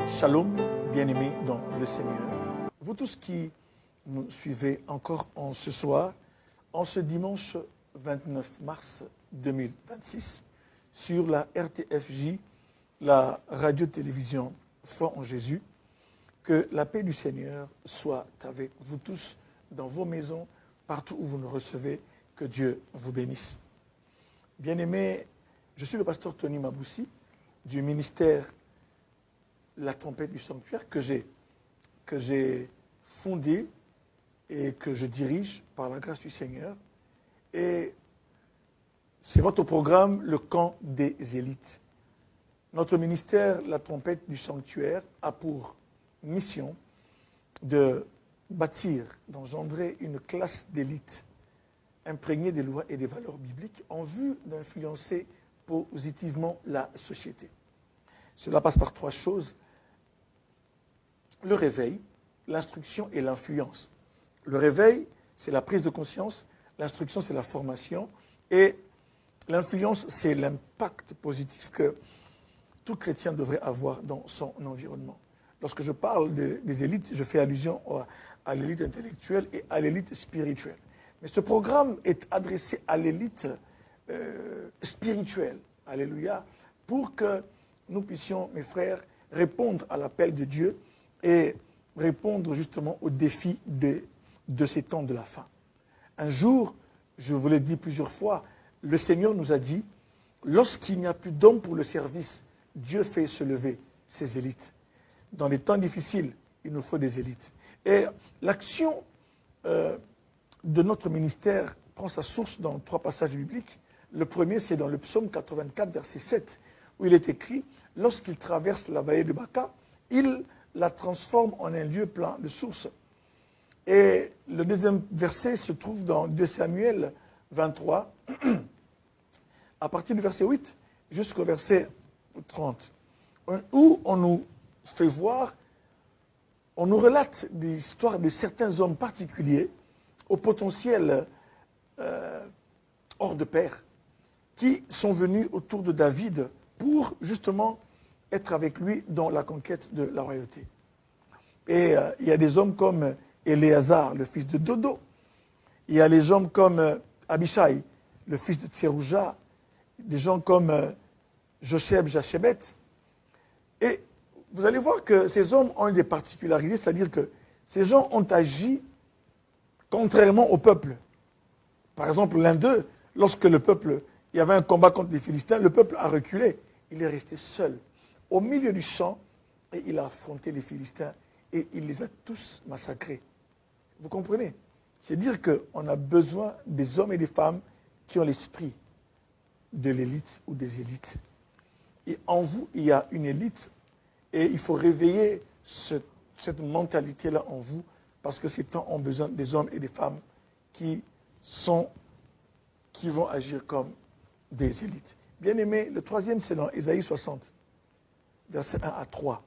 Shalom, bien-aimés dans le Seigneur. Vous tous qui nous suivez encore en ce soir, en ce dimanche 29 mars 2026, sur la RTFJ, la radio-télévision Foi en Jésus, que la paix du Seigneur soit avec vous tous dans vos maisons, partout où vous nous recevez, que Dieu vous bénisse. Bien-aimés, je suis le pasteur Tony Maboussi du ministère La Trompette du Sanctuaire que j'ai fondé et que je dirige par la grâce du Seigneur. Et c'est votre programme, le camp des élites. Notre ministère, La Trompette du Sanctuaire, a pour mission de bâtir, d'engendrer une classe d'élite imprégnée des lois et des valeurs bibliques en vue d'influencer positivement la société. Cela passe par trois choses: le réveil, l'instruction et l'influence. Le réveil, c'est la prise de conscience, l'instruction, c'est la formation, et l'influence, c'est l'impact positif que tout chrétien devrait avoir dans son environnement. Lorsque je parle des élites, je fais allusion à l'élite intellectuelle et à l'élite spirituelle. Mais ce programme est adressé à l'élite spirituelle, alléluia, pour que nous puissions, mes frères, répondre à l'appel de Dieu et répondre justement aux défis de ces temps de la fin. Un jour, je vous l'ai dit plusieurs fois, le Seigneur nous a dit, lorsqu'il n'y a plus d'hommes pour le service, Dieu fait se lever ses élites. Dans les temps difficiles, il nous faut des élites. Et l'action de notre ministère prend sa source dans trois passages bibliques. Le premier, c'est dans le psaume 84, verset 7, où il est écrit, lorsqu'il traverse la vallée de Baca, il la transforme en un lieu plein de sources. Et le deuxième verset se trouve dans 2 Samuel 23, à partir du verset 8 jusqu'au verset 30, où on nous fait voir, on nous relate des histoires de certains hommes particuliers au potentiel hors de pair, qui sont venus autour de David pour justement être avec lui dans la conquête de la royauté. Et il y a des hommes comme Éléazar, le fils de Dodo. Il y a des hommes comme Abishai, le fils de Tserouja. Des gens comme Josheb, Jachebet. Et vous allez voir que ces hommes ont des particularités, c'est-à-dire que ces gens ont agi contrairement au peuple. Par exemple, l'un d'eux, lorsque il y avait un combat contre les Philistins, le peuple a reculé. Il est resté seul au milieu du champ et il a affronté les Philistins et il les a tous massacrés. Vous comprenez? C'est dire qu'on a besoin des hommes et des femmes qui ont l'esprit de l'élite ou des élites. Et en vous, il y a une élite et il faut réveiller cette mentalité-là en vous parce que ces temps ont besoin des hommes et des femmes qui vont agir comme des élites. Bien aimé, le troisième, c'est dans Ésaïe 60, versets 1 à 3.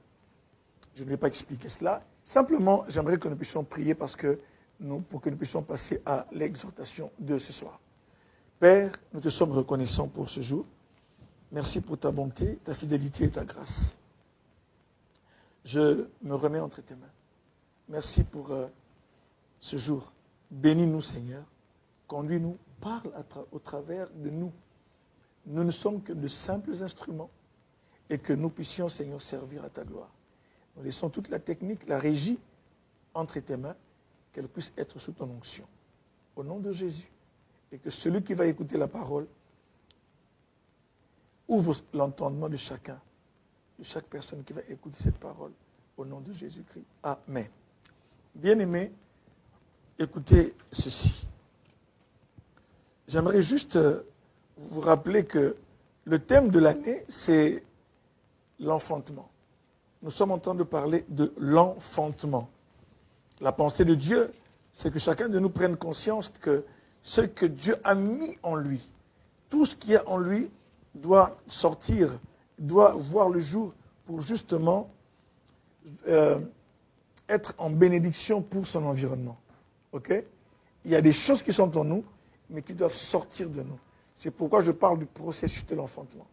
Je ne vais pas expliquer cela. Simplement, j'aimerais que nous puissions prier pour que nous puissions passer à l'exhortation de ce soir. Père, nous te sommes reconnaissants pour ce jour. Merci pour ta bonté, ta fidélité et ta grâce. Je me remets entre tes mains. Merci pour ce jour. Bénis-nous, Seigneur. Conduis-nous, parle au travers de nous. Nous ne sommes que de simples instruments et que nous puissions, Seigneur, servir à ta gloire. Nous laissons toute la technique, la régie entre tes mains, qu'elle puisse être sous ton onction. Au nom de Jésus. Et que celui qui va écouter la parole ouvre l'entendement de chacun, de chaque personne qui va écouter cette parole. Au nom de Jésus-Christ. Amen. Bien-aimés, écoutez ceci. J'aimerais juste vous rappeler que le thème de l'année, c'est l'enfantement. Nous sommes en train de parler de l'enfantement. La pensée de Dieu, c'est que chacun de nous prenne conscience que ce que Dieu a mis en lui, tout ce qui est en lui doit sortir, doit voir le jour pour justement être en bénédiction pour son environnement. Ok? Il y a des choses qui sont en nous, mais qui doivent sortir de nous. C'est pourquoi je parle du processus de l'enfantement.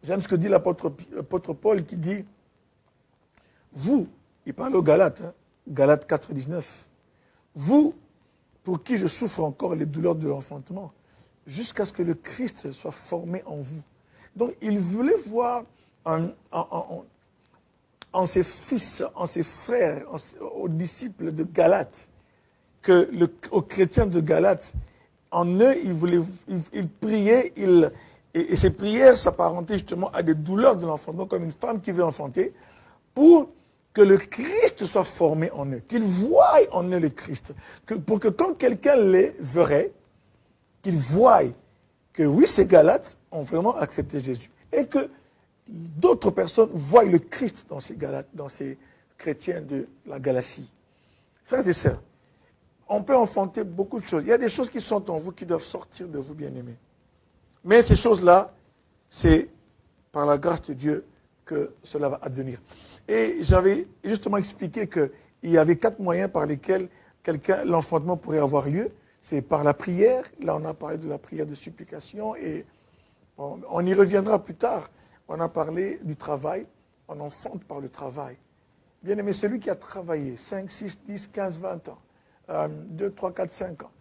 J'aime ce que dit l'apôtre Paul qui dit vous, il parle aux Galates, hein, Galates 4, 19, vous, pour qui je souffre encore les douleurs de l'enfantement, jusqu'à ce que le Christ soit formé en vous. Donc, il voulait voir en ses fils, en ses frères, aux disciples de Galates, aux chrétiens de Galates, en eux, il priait, et ces prières s'apparentaient justement à des douleurs de l'enfantement, comme une femme qui veut enfanter, pour que le Christ soit formé en eux, qu'ils voient en eux le Christ, pour que quand quelqu'un les verrait, qu'ils voient que oui, ces Galates ont vraiment accepté Jésus, et que d'autres personnes voient le Christ dans ces Galates, dans ces chrétiens de la Galatie. Frères et sœurs, on peut enfanter beaucoup de choses. Il y a des choses qui sont en vous qui doivent sortir de vous, bien-aimés. Mais ces choses-là, c'est par la grâce de Dieu que cela va advenir. Et j'avais justement expliqué qu'il y avait 4 moyens par lesquels l'enfantement pourrait avoir lieu. C'est par la prière. Là, on a parlé de la prière de supplication et on y reviendra plus tard. On a parlé du travail. On enfante par le travail. Bien aimé, celui qui a travaillé 5, 6, 10, 15, 20 ans, 2, 3, 4, 5 ans,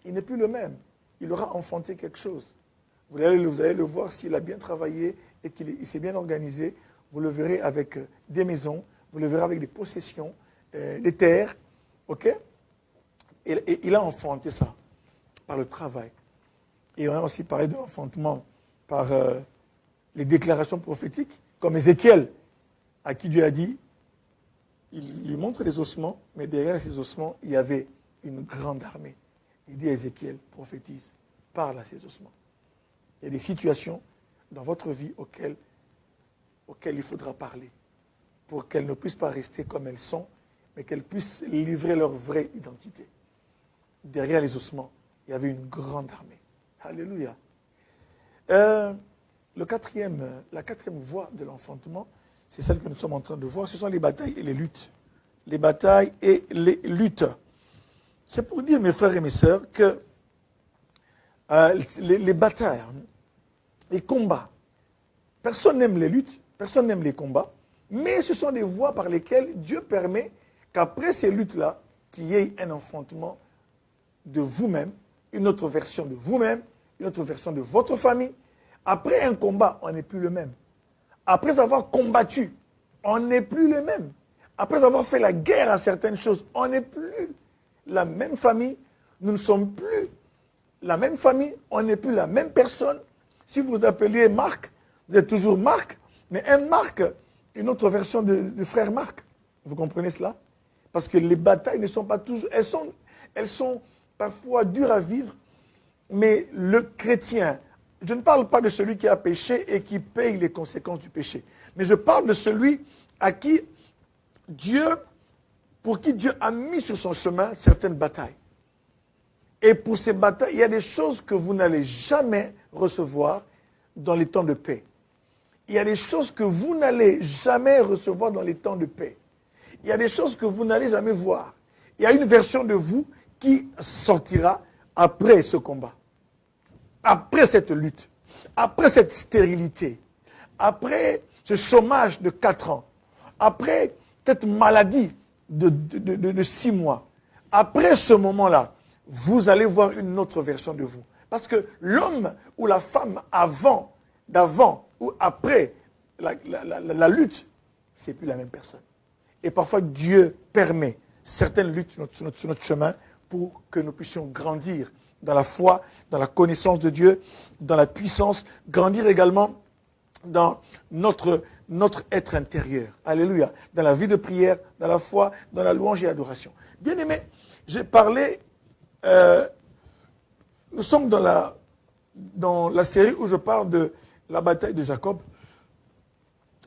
il n'est plus le même. Il aura enfanté quelque chose. Vous allez le voir s'il a bien travaillé et qu'il s'est bien organisé. Vous le verrez avec des maisons, vous le verrez avec des possessions, des terres. Ok? Et il a enfanté ça par le travail. Et on a aussi parlé de l'enfantement par les déclarations prophétiques, comme Ézéchiel, à qui Dieu a dit, il lui montre les ossements, mais derrière ces ossements, il y avait une grande armée. Il dit à Ézéchiel, prophétise, parle à ces ossements. Il y a des situations dans votre vie auxquelles il faudra parler, pour qu'elles ne puissent pas rester comme elles sont, mais qu'elles puissent livrer leur vraie identité. Derrière les ossements, il y avait une grande armée. Alléluia. La quatrième voie de l'enfantement, c'est celle que nous sommes en train de voir, ce sont les batailles et les luttes. Les batailles et les luttes. C'est pour dire, mes frères et mes sœurs, que les batailles, les combats, personne n'aime les luttes, personne n'aime les combats, mais ce sont des voies par lesquelles Dieu permet qu'après ces luttes-là, qu'il y ait un enfantement de vous-même, une autre version de vous-même, une autre version de votre famille. Après un combat, on n'est plus le même. Après avoir combattu, on n'est plus le même. Après avoir fait la guerre à certaines choses, on n'est plus la même famille. Nous ne sommes plus la même famille, on n'est plus la même personne. Si vous vous appeliez Marc, vous êtes toujours Marc, mais un Marc, une autre version de frère Marc. Vous comprenez cela? Parce que les batailles ne sont pas toujours... Elles sont parfois dures à vivre, mais le chrétien, je ne parle pas de celui qui a péché et qui paye les conséquences du péché, mais je parle de celui pour qui Dieu a mis sur son chemin certaines batailles. Et pour ces batailles, il y a des choses que vous n'allez jamais recevoir dans les temps de paix. Il y a des choses que vous n'allez jamais recevoir dans les temps de paix. Il y a des choses que vous n'allez jamais voir. Il y a une version de vous qui sortira après ce combat, après cette lutte, après cette stérilité, après ce chômage de 4 ans, après cette maladie de 6 mois. Après ce moment-là, vous allez voir une autre version de vous. Parce que l'homme ou la femme d'avant ou après la lutte, c'est plus la même personne. Et parfois, Dieu permet certaines luttes sur notre chemin pour que nous puissions grandir dans la foi, dans la connaissance de Dieu, dans la puissance, grandir également dans notre être intérieur. Alléluia. Dans la vie de prière, dans la foi, dans la louange et l'adoration. Bien aimé, j'ai parlé, nous sommes dans la série où je parle de la bataille de Jacob.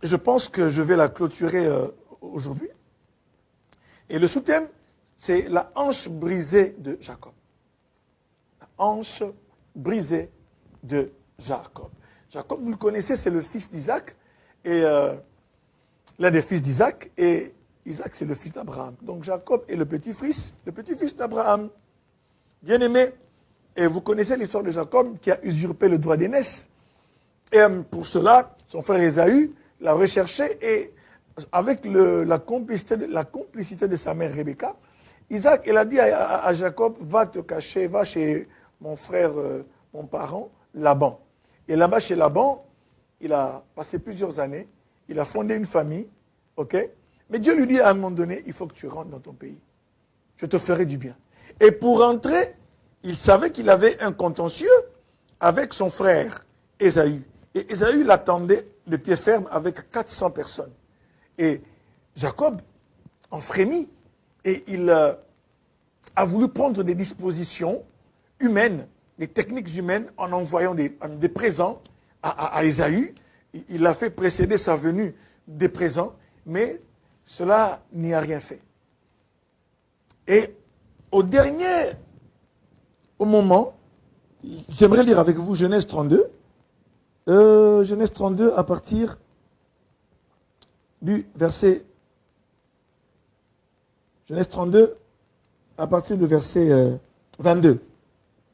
Je pense que je vais la clôturer aujourd'hui. Et le sous-thème, c'est la hanche brisée de Jacob. La hanche brisée de Jacob. Jacob, vous le connaissez, c'est le fils d'Isaac, et l'un des fils d'Isaac, et Isaac, c'est le fils d'Abraham. Donc Jacob est le petit-fils d'Abraham. Bien aimé, et vous connaissez l'histoire de Jacob qui a usurpé le droit d'aînesse. Et pour cela, son frère Ésaü l'a recherché et avec la complicité de sa mère Rebecca, Isaac, il a dit à Jacob, va te cacher, va chez mon frère, mon parent, Laban. Et là-bas, chez Laban, il a passé plusieurs années, il a fondé une famille, ok? Mais Dieu lui dit à un moment donné, il faut que tu rentres dans ton pays. Je te ferai du bien. Et pour rentrer, il savait qu'il avait un contentieux avec son frère Ésaü. Et Ésaü l'attendait de pied ferme avec 400 personnes. Et Jacob en frémit. Et il a voulu prendre des dispositions humaines, des techniques humaines, en envoyant des présents à Ésaü. Il a fait précéder sa venue des présents, mais cela n'y a rien fait. Et au moment, j'aimerais lire avec vous Genèse 32. Genèse 32 à partir du verset... Genèse 32 à partir du verset 22.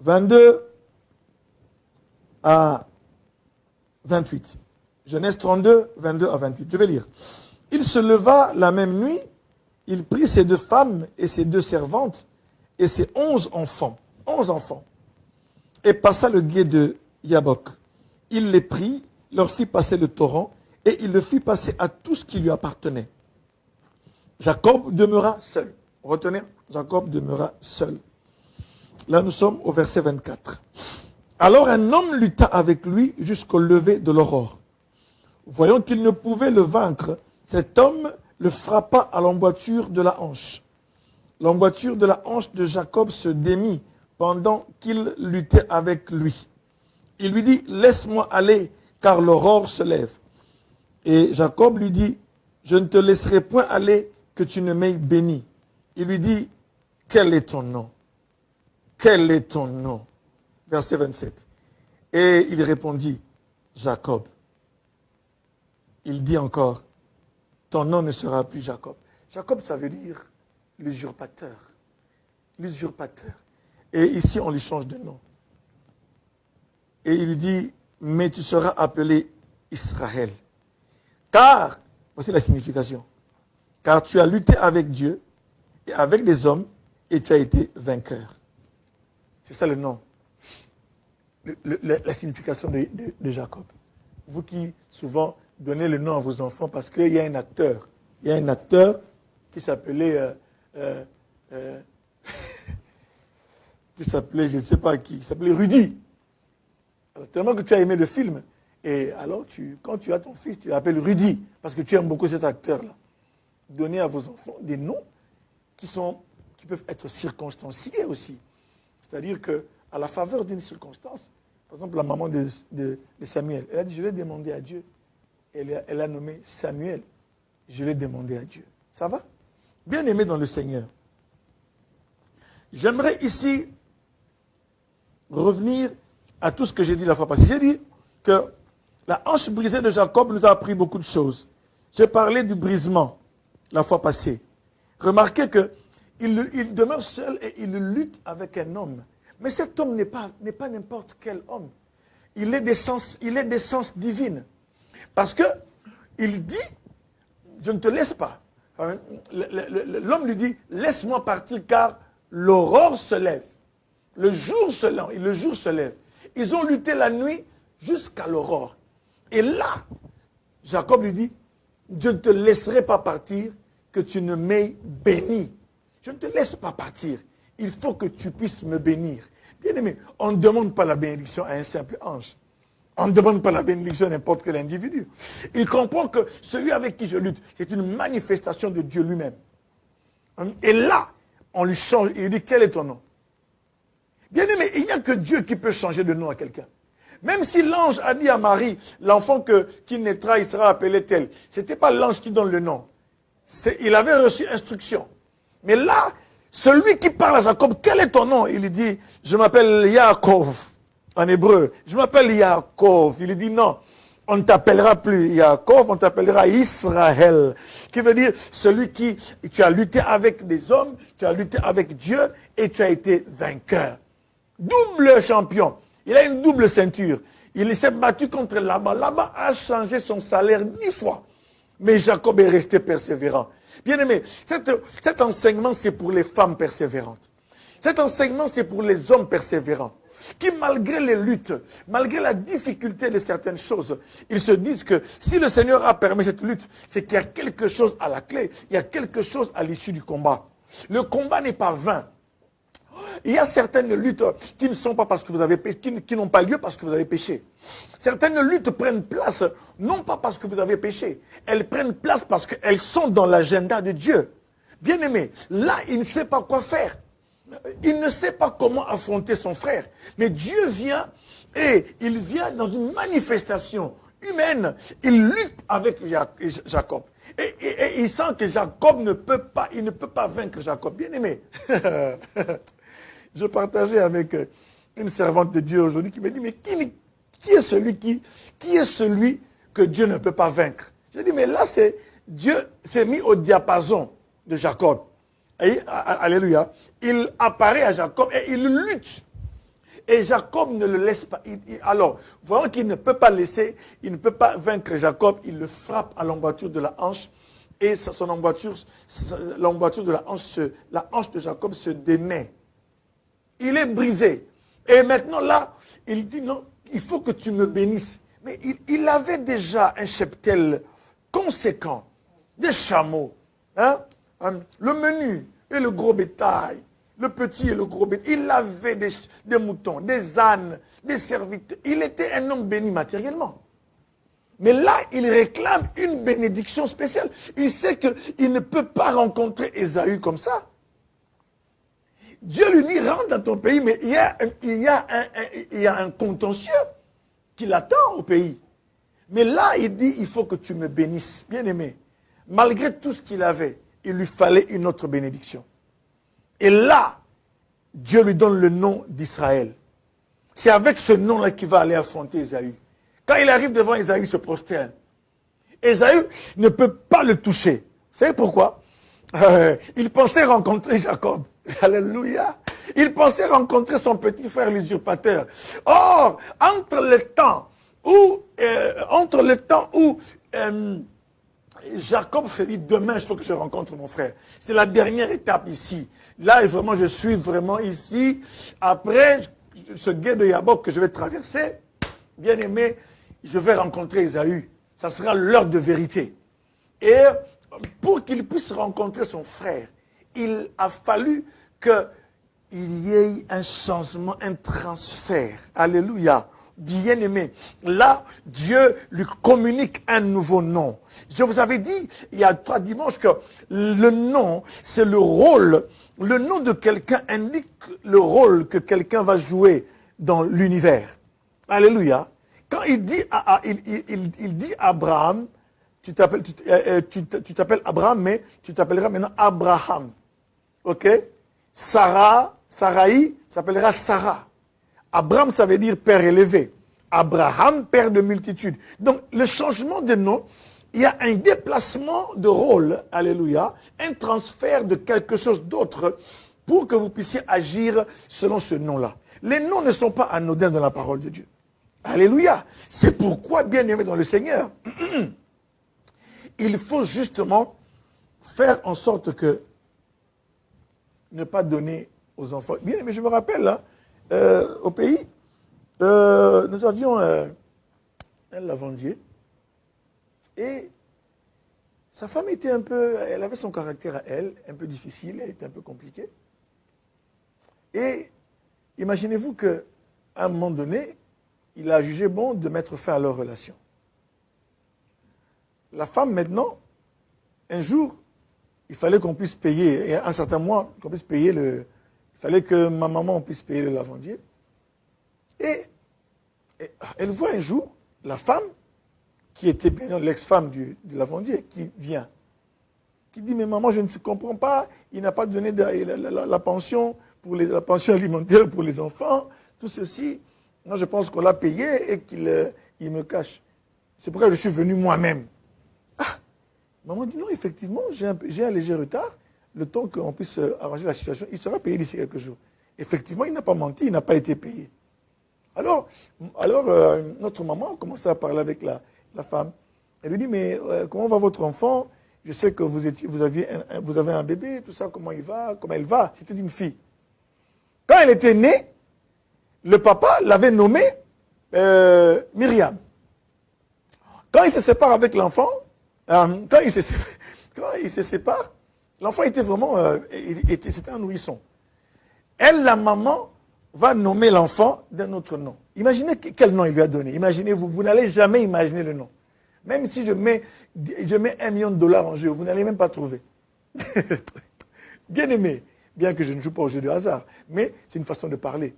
22 à 28. Genèse 32, 22 à 28. Je vais lire. Il se leva la même nuit, il prit ses 2 femmes et ses 2 servantes et ses 11 enfants, et passa le gué de Yabok. Il les prit, leur fit passer le torrent, et il le fit passer à tout ce qui lui appartenait. Jacob demeura seul. Retenez, Jacob demeura seul. Là, nous sommes au verset 24. Alors un homme lutta avec lui jusqu'au lever de l'aurore. Voyant qu'il ne pouvait le vaincre, cet homme le frappa à l'emboîture de la hanche. L'emboîture de la hanche de Jacob se démit pendant qu'il luttait avec lui. Il lui dit, laisse-moi aller, car l'aurore se lève. Et Jacob lui dit, je ne te laisserai point aller, que tu ne m'aies béni. Il lui dit, quel est ton nom? Quel est ton nom? Verset 27. Et il répondit, Jacob. Il dit encore, ton nom ne sera plus Jacob. Jacob, ça veut dire l'usurpateur. L'usurpateur. Et ici, on lui change de nom. Et il lui dit, mais tu seras appelé Israël. Car, voici la signification, car tu as lutté avec Dieu et avec des hommes et tu as été vainqueur. C'est ça le nom. La signification de Jacob. Vous qui souvent donnez le nom à vos enfants parce qu'il y a un acteur. Il y a un acteur qui s'appelait... qui s'appelait, je ne sais pas qui s'appelait Rudy. Alors, tellement que tu as aimé le film. Et alors, quand tu as ton fils, tu l'appelles Rudy, parce que tu aimes beaucoup cet acteur-là. Donnez à vos enfants des noms qui peuvent être circonstanciés aussi. C'est-à-dire qu'à la faveur d'une circonstance, par exemple, la maman de Samuel, elle a dit, je l'ai demandé à Dieu. Elle a nommé Samuel. Je l'ai demandé à Dieu. Ça va? Bien aimé dans le Seigneur. J'aimerais ici revenir à tout ce que j'ai dit la fois passée. J'ai dit que la hanche brisée de Jacob nous a appris beaucoup de choses. J'ai parlé du brisement la fois passée. Remarquez qu'il demeure seul et il lutte avec un homme. Mais cet homme n'est pas n'importe quel homme. Il est d'essence divine. Parce que il dit, je ne te laisse pas. L'homme lui dit, laisse-moi partir car l'aurore se lève. Le jour se lève. Ils ont lutté la nuit jusqu'à l'aurore. Et là, Jacob lui dit, je ne te laisserai pas partir que tu ne m'aies béni. Je ne te laisse pas partir. Il faut que tu puisses me bénir. Bien aimé, on ne demande pas la bénédiction à un simple ange. On ne demande pas la bénédiction à n'importe quel individu. Il comprend que celui avec qui je lutte, c'est une manifestation de Dieu lui-même. Et là, on lui change, il dit, quel est ton nom? Bien aimé, il n'y a que Dieu qui peut changer de nom à quelqu'un. Même si l'ange a dit à Marie, l'enfant qui naîtra, il sera appelé tel. Ce n'était pas l'ange qui donne le nom. Il avait reçu instruction. Mais là, celui qui parle à Jacob, quel est ton nom? Il lui dit, je m'appelle Yaakov, en hébreu. Je m'appelle Yaakov. Il lui dit, non, on ne t'appellera plus Yaakov, on t'appellera Israël. Qui veut dire, celui qui, tu as lutté avec des hommes, tu as lutté avec Dieu et tu as été vainqueur. Double champion. Il a une double ceinture. Il s'est battu contre Laban. Laban a changé son salaire 10 fois. Mais Jacob est resté persévérant. Bien aimé, cet enseignement, c'est pour les femmes persévérantes. Cet enseignement, c'est pour les hommes persévérants, qui malgré les luttes, malgré la difficulté de certaines choses, ils se disent que si le Seigneur a permis cette lutte, c'est qu'il y a quelque chose à la clé, il y a quelque chose à l'issue du combat. Le combat n'est pas vain. Il y a certaines luttes qui ne sont pas parce que vous avez péché, qui n'ont pas lieu parce que vous avez péché. Certaines luttes prennent place, non pas parce que vous avez péché, elles prennent place parce qu'elles sont dans l'agenda de Dieu. Bien aimé, là, il ne sait pas quoi faire. Il ne sait pas comment affronter son frère. Mais Dieu vient et il vient dans une manifestation humaine. Il lutte avec Jacob. Et il sent que Jacob ne peut pas vaincre Jacob. Bien aimé. Je partageais avec une servante de Dieu aujourd'hui qui me dit, mais qui est celui que Dieu ne peut pas vaincre? J'ai dit, mais là, Dieu s'est mis au diapason de Jacob. Et, alléluia. Il apparaît à Jacob et il lutte. Et Jacob ne le laisse pas. Alors, voyant qu'il ne peut pas laisser, il ne peut pas vaincre Jacob, il le frappe à l'emboîture de la hanche. Et l'emboîture de la hanche de Jacob se démet. Il est brisé. Et maintenant là, il dit non, il faut que tu me bénisses. Mais il avait déjà un cheptel conséquent, des chameaux, le menu et le gros bétail, le petit et le gros bétail. Il avait des moutons, des ânes, des serviteurs. Il était un homme béni matériellement. Mais là, il réclame une bénédiction spéciale. Il sait qu'il ne peut pas rencontrer Ésaü comme ça. Dieu lui dit, rentre dans ton pays, mais il y a un contentieux qui l'attend au pays. Mais là, il dit, il faut que tu me bénisses. Bien aimé, malgré tout ce qu'il avait, il lui fallait une autre bénédiction. Et là, Dieu lui donne le nom d'Israël. C'est avec ce nom-là qu'il va aller affronter Ésaü. Quand il arrive devant Ésaü, il se prosterne. Ésaü ne peut pas le toucher. Vous savez pourquoi? Il pensait rencontrer Jacob. Alléluia. Il pensait rencontrer son petit frère l'usurpateur. Or, entre le temps où Jacob se dit, demain, il faut que je rencontre mon frère. C'est la dernière étape ici. Là, vraiment, je suis vraiment ici. Après, ce gué de Yabok que je vais traverser, bien aimé, je vais rencontrer Ésaü. Ça sera l'heure de vérité. Et pour qu'il puisse rencontrer son frère, il a fallu qu'il y ait un changement, un transfert. Alléluia. Bien-aimé. Là, Dieu lui communique un nouveau nom. Je vous avais dit, il y a 3 dimanches, que le nom, c'est le rôle. Le nom de quelqu'un indique le rôle que quelqu'un va jouer dans l'univers. Alléluia. Quand il dit il dit à Abraham, tu t'appelles Abraham, mais tu t'appelleras maintenant Abraham. Ok? Sarai s'appellera Sarah. Abraham, ça veut dire père élevé. Abraham, père de multitude. Donc, le changement de nom, il y a un déplacement de rôle, alléluia, un transfert de quelque chose d'autre pour que vous puissiez agir selon ce nom-là. Les noms ne sont pas anodins dans la parole de Dieu. Alléluia. C'est pourquoi, bien aimé dans le Seigneur, il faut justement faire en sorte que ne pas donner aux enfants. Bien aimé, je me rappelle, là, au pays, nous avions un lavandier et sa femme était elle avait son caractère à elle, un peu difficile, elle était un peu compliquée. Et imaginez-vous qu'à un moment donné, il a jugé bon de mettre fin à leur relation. La femme, maintenant, un jour, il fallait qu'on puisse payer, et un certain mois, qu'on puisse payer il fallait que ma maman puisse payer le lavandier. Et elle voit un jour la femme, qui était bien l'ex-femme du lavandier, qui vient, qui dit, mais maman, je ne comprends pas, il n'a pas donné la pension, la pension alimentaire pour les enfants, tout ceci. Moi, je pense qu'on l'a payé et qu'il me cache. C'est pourquoi je suis venu moi-même. Ah, maman dit, non, effectivement, j'ai un léger retard. Le temps qu'on puisse arranger la situation, il sera payé d'ici quelques jours. Effectivement, il n'a pas menti, il n'a pas été payé. Alors notre maman a commencé à parler avec la femme. Elle lui dit, mais comment va votre enfant? Je sais que vous avez un bébé, tout ça, comment il va, comment elle va? C'était une fille. Quand elle était née, le papa l'avait nommée Myriam. Quand il se sépare avec l'enfant, quand il se sépare, l'enfant était vraiment, c'était un nourrisson. Elle, la maman, va nommer l'enfant d'un autre nom. Imaginez quel nom il lui a donné. Imaginez-vous, vous n'allez jamais imaginer le nom. Même si je mets $1 million en jeu, vous n'allez même pas trouver. Bien aimé, bien que je ne joue pas au jeu de hasard, mais c'est une façon de parler.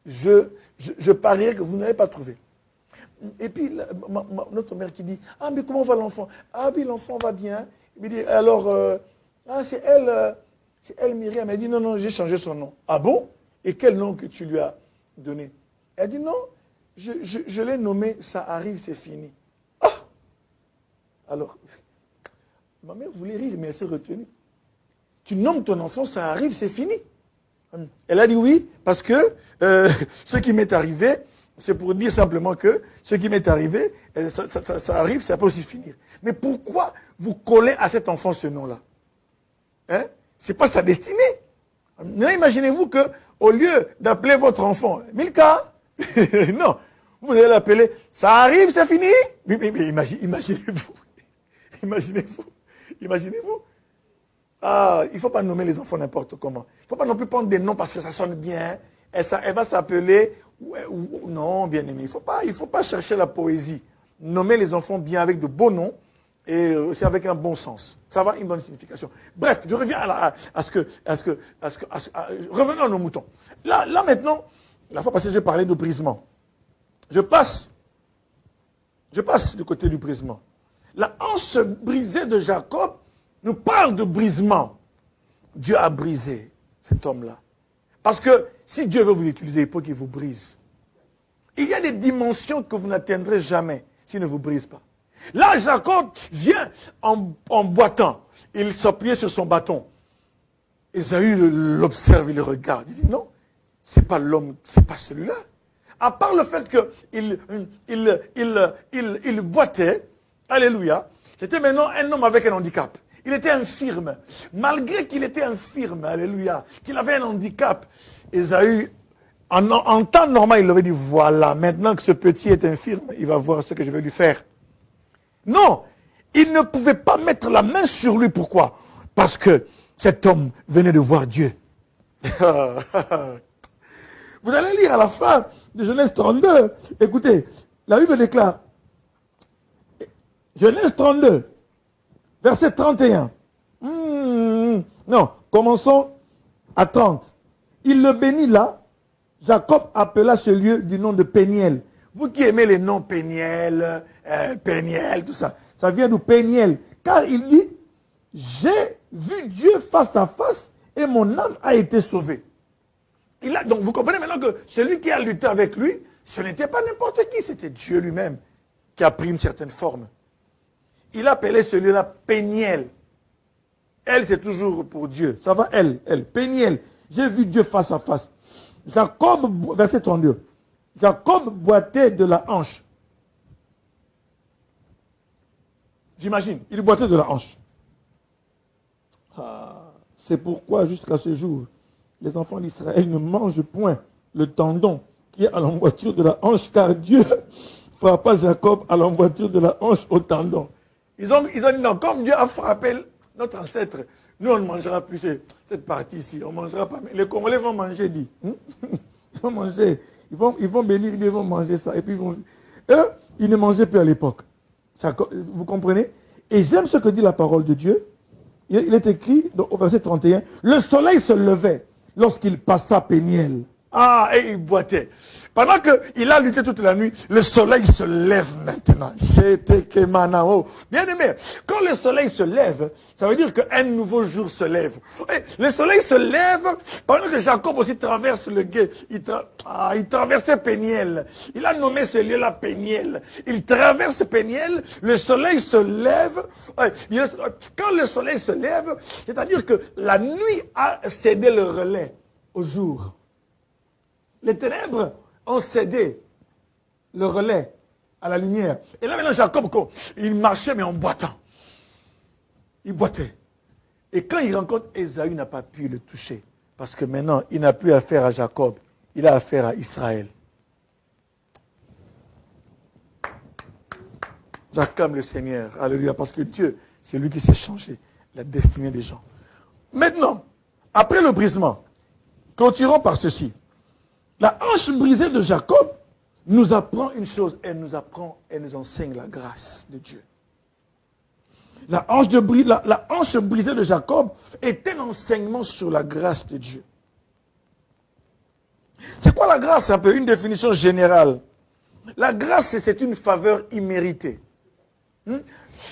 Je parierais que vous n'allez pas trouver. Et puis, notre mère qui dit, ah, mais comment va l'enfant? Ah, oui, l'enfant va bien. Il me dit, alors, c'est elle, Myriam. Elle dit, non, non, j'ai changé son nom. Ah bon? Et quel nom que tu lui as donné? Elle dit, non, je l'ai nommé, ça arrive, c'est fini. Ah! Alors, ma mère voulait rire, mais elle s'est retenue. Tu nommes ton enfant, ça arrive, c'est fini. Elle a dit oui, parce que ce qui m'est arrivé, c'est pour dire simplement que ce qui m'est arrivé, ça arrive, ça peut aussi finir. Mais pourquoi vous collez à cet enfant ce nom-là? Hein? Ce n'est pas sa destinée. Imaginez-vous qu'au lieu d'appeler votre enfant Milka, non, vous allez l'appeler, ça arrive, c'est fini. Mais imaginez-vous. Imaginez-vous. Ah, il ne faut pas nommer les enfants n'importe comment. Il ne faut pas non plus prendre des noms parce que ça sonne bien. Elle va s'appeler... Non, bien aimé, il faut pas chercher la poésie. Nommer les enfants bien avec de beaux noms et aussi avec un bon sens. Ça va, une bonne signification. Bref, je reviens revenons à nos moutons. Là maintenant, la fois passée, j'ai parlé de brisement. Je passe du côté du brisement. La hanche brisée de Jacob nous parle de brisement. Dieu a brisé cet homme-là. Parce que si Dieu veut vous utiliser, il faut qu'il vous brise. Il y a des dimensions que vous n'atteindrez jamais s'il ne vous brise pas. Là, Jacob vient en boitant. Il s'appuyait sur son bâton. Ésaü l'observe, il le regarde. Il dit non, c'est pas l'homme, c'est pas celui-là. À part le fait qu'il boitait, alléluia, c'était maintenant un homme avec un handicap. Il était infirme. Malgré qu'il était infirme, alléluia, qu'il avait un handicap, Ésaü, en temps normal, il avait dit, voilà, maintenant que ce petit est infirme, il va voir ce que je vais lui faire. Non, il ne pouvait pas mettre la main sur lui. Pourquoi? Parce que cet homme venait de voir Dieu. Vous allez lire à la fin de Genèse 32. Écoutez, la Bible déclare, Genèse 32, verset 31. Non, commençons à 30. Il le bénit là. Jacob appela ce lieu du nom de Péniel. Vous qui aimez les noms Péniel, tout ça, ça vient de Péniel. Car il dit, j'ai vu Dieu face à face et mon âme a été sauvée. Donc vous comprenez maintenant que celui qui a lutté avec lui, ce n'était pas n'importe qui, c'était Dieu lui-même qui a pris une certaine forme. Il appelait ce lieu-là Péniel. Elle, c'est toujours pour Dieu. Ça va, elle. Péniel. J'ai vu Dieu face à face. Jacob, verset 32. Jacob boitait de la hanche. J'imagine, il boitait de la hanche. C'est pourquoi, jusqu'à ce jour, les enfants d'Israël ne mangent point le tendon qui est à l'emboîture de la hanche, car Dieu frappa Jacob à l'emboîture de la hanche au tendon. Ils ont dit non, comme Dieu a frappé notre ancêtre, nous on ne mangera plus cette partie ici, on ne mangera pas. Les Congolais vont manger, dit. Ils vont manger, ils vont bénir, ils vont manger ça. Et puis eux, ils ne mangeaient plus à l'époque. Vous comprenez? Et j'aime ce que dit la parole de Dieu. Il est écrit au verset 31, le soleil se levait lorsqu'il passa Péniel. Ah, et il boitait. Pendant qu'il a lutté toute la nuit, le soleil se lève maintenant. Bien aimé, quand le soleil se lève, ça veut dire qu'un nouveau jour se lève. Le soleil se lève pendant que Jacob aussi traverse le gué. Il traversait Péniel. Il a nommé ce lieu-là Péniel. Il traverse Péniel, le soleil se lève. Quand le soleil se lève, c'est-à-dire que la nuit a cédé le relais au jour. Les ténèbres ont cédé le relais à la lumière. Et là maintenant Jacob, il marchait mais en boitant. Il boitait. Et quand il rencontre Ésaü, il n'a pas pu le toucher. Parce que maintenant, il n'a plus affaire à Jacob. Il a affaire à Israël. J'acclame le Seigneur. Alléluia. Parce que Dieu, c'est lui qui sait changer la destinée des gens. Maintenant, après le brisement, clôturons par ceci. La hanche brisée de Jacob nous apprend une chose. Elle nous enseigne la grâce de Dieu. La hanche brisée de Jacob est un enseignement sur la grâce de Dieu. C'est quoi la grâce? C'est un peu une définition générale. La grâce, c'est une faveur imméritée.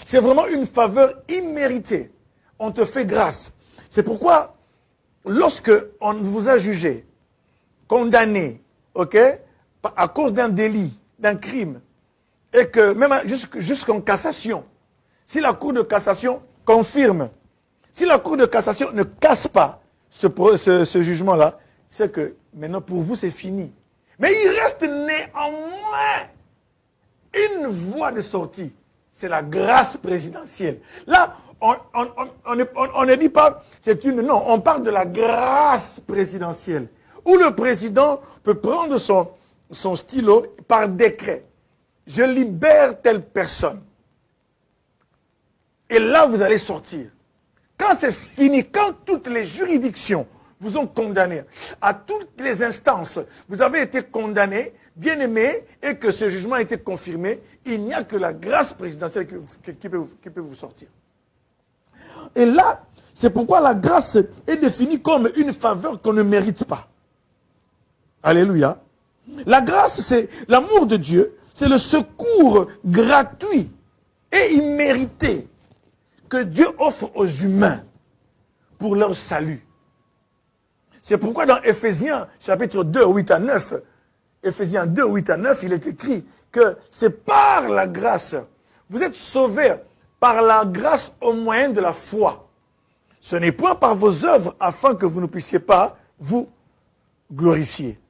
C'est vraiment une faveur imméritée. On te fait grâce. C'est pourquoi, lorsque on vous a jugé, condamné, ok, à cause d'un délit, d'un crime, et que même jusqu'en cassation, si la Cour de cassation confirme, si la Cour de cassation ne casse pas ce jugement-là, c'est que maintenant pour vous c'est fini. Mais il reste néanmoins une voie de sortie. C'est la grâce présidentielle. Là, on ne dit pas, non, on parle de la grâce présidentielle. Où le président peut prendre son stylo par décret. Je libère telle personne. Et là, vous allez sortir. Quand c'est fini, quand toutes les juridictions vous ont condamné, à toutes les instances, vous avez été condamné, bien aimé, et que ce jugement a été confirmé, il n'y a que la grâce présidentielle qui peut vous sortir. Et là, c'est pourquoi la grâce est définie comme une faveur qu'on ne mérite pas. Alléluia. La grâce, c'est l'amour de Dieu, c'est le secours gratuit et immérité que Dieu offre aux humains pour leur salut. C'est pourquoi dans Éphésiens, chapitre 2, 8 à 9, Éphésiens 2, 8 à 9, il est écrit que c'est par la grâce. Vous êtes sauvés par la grâce au moyen de la foi. Ce n'est point par vos œuvres afin que vous ne puissiez pas vous glorifier.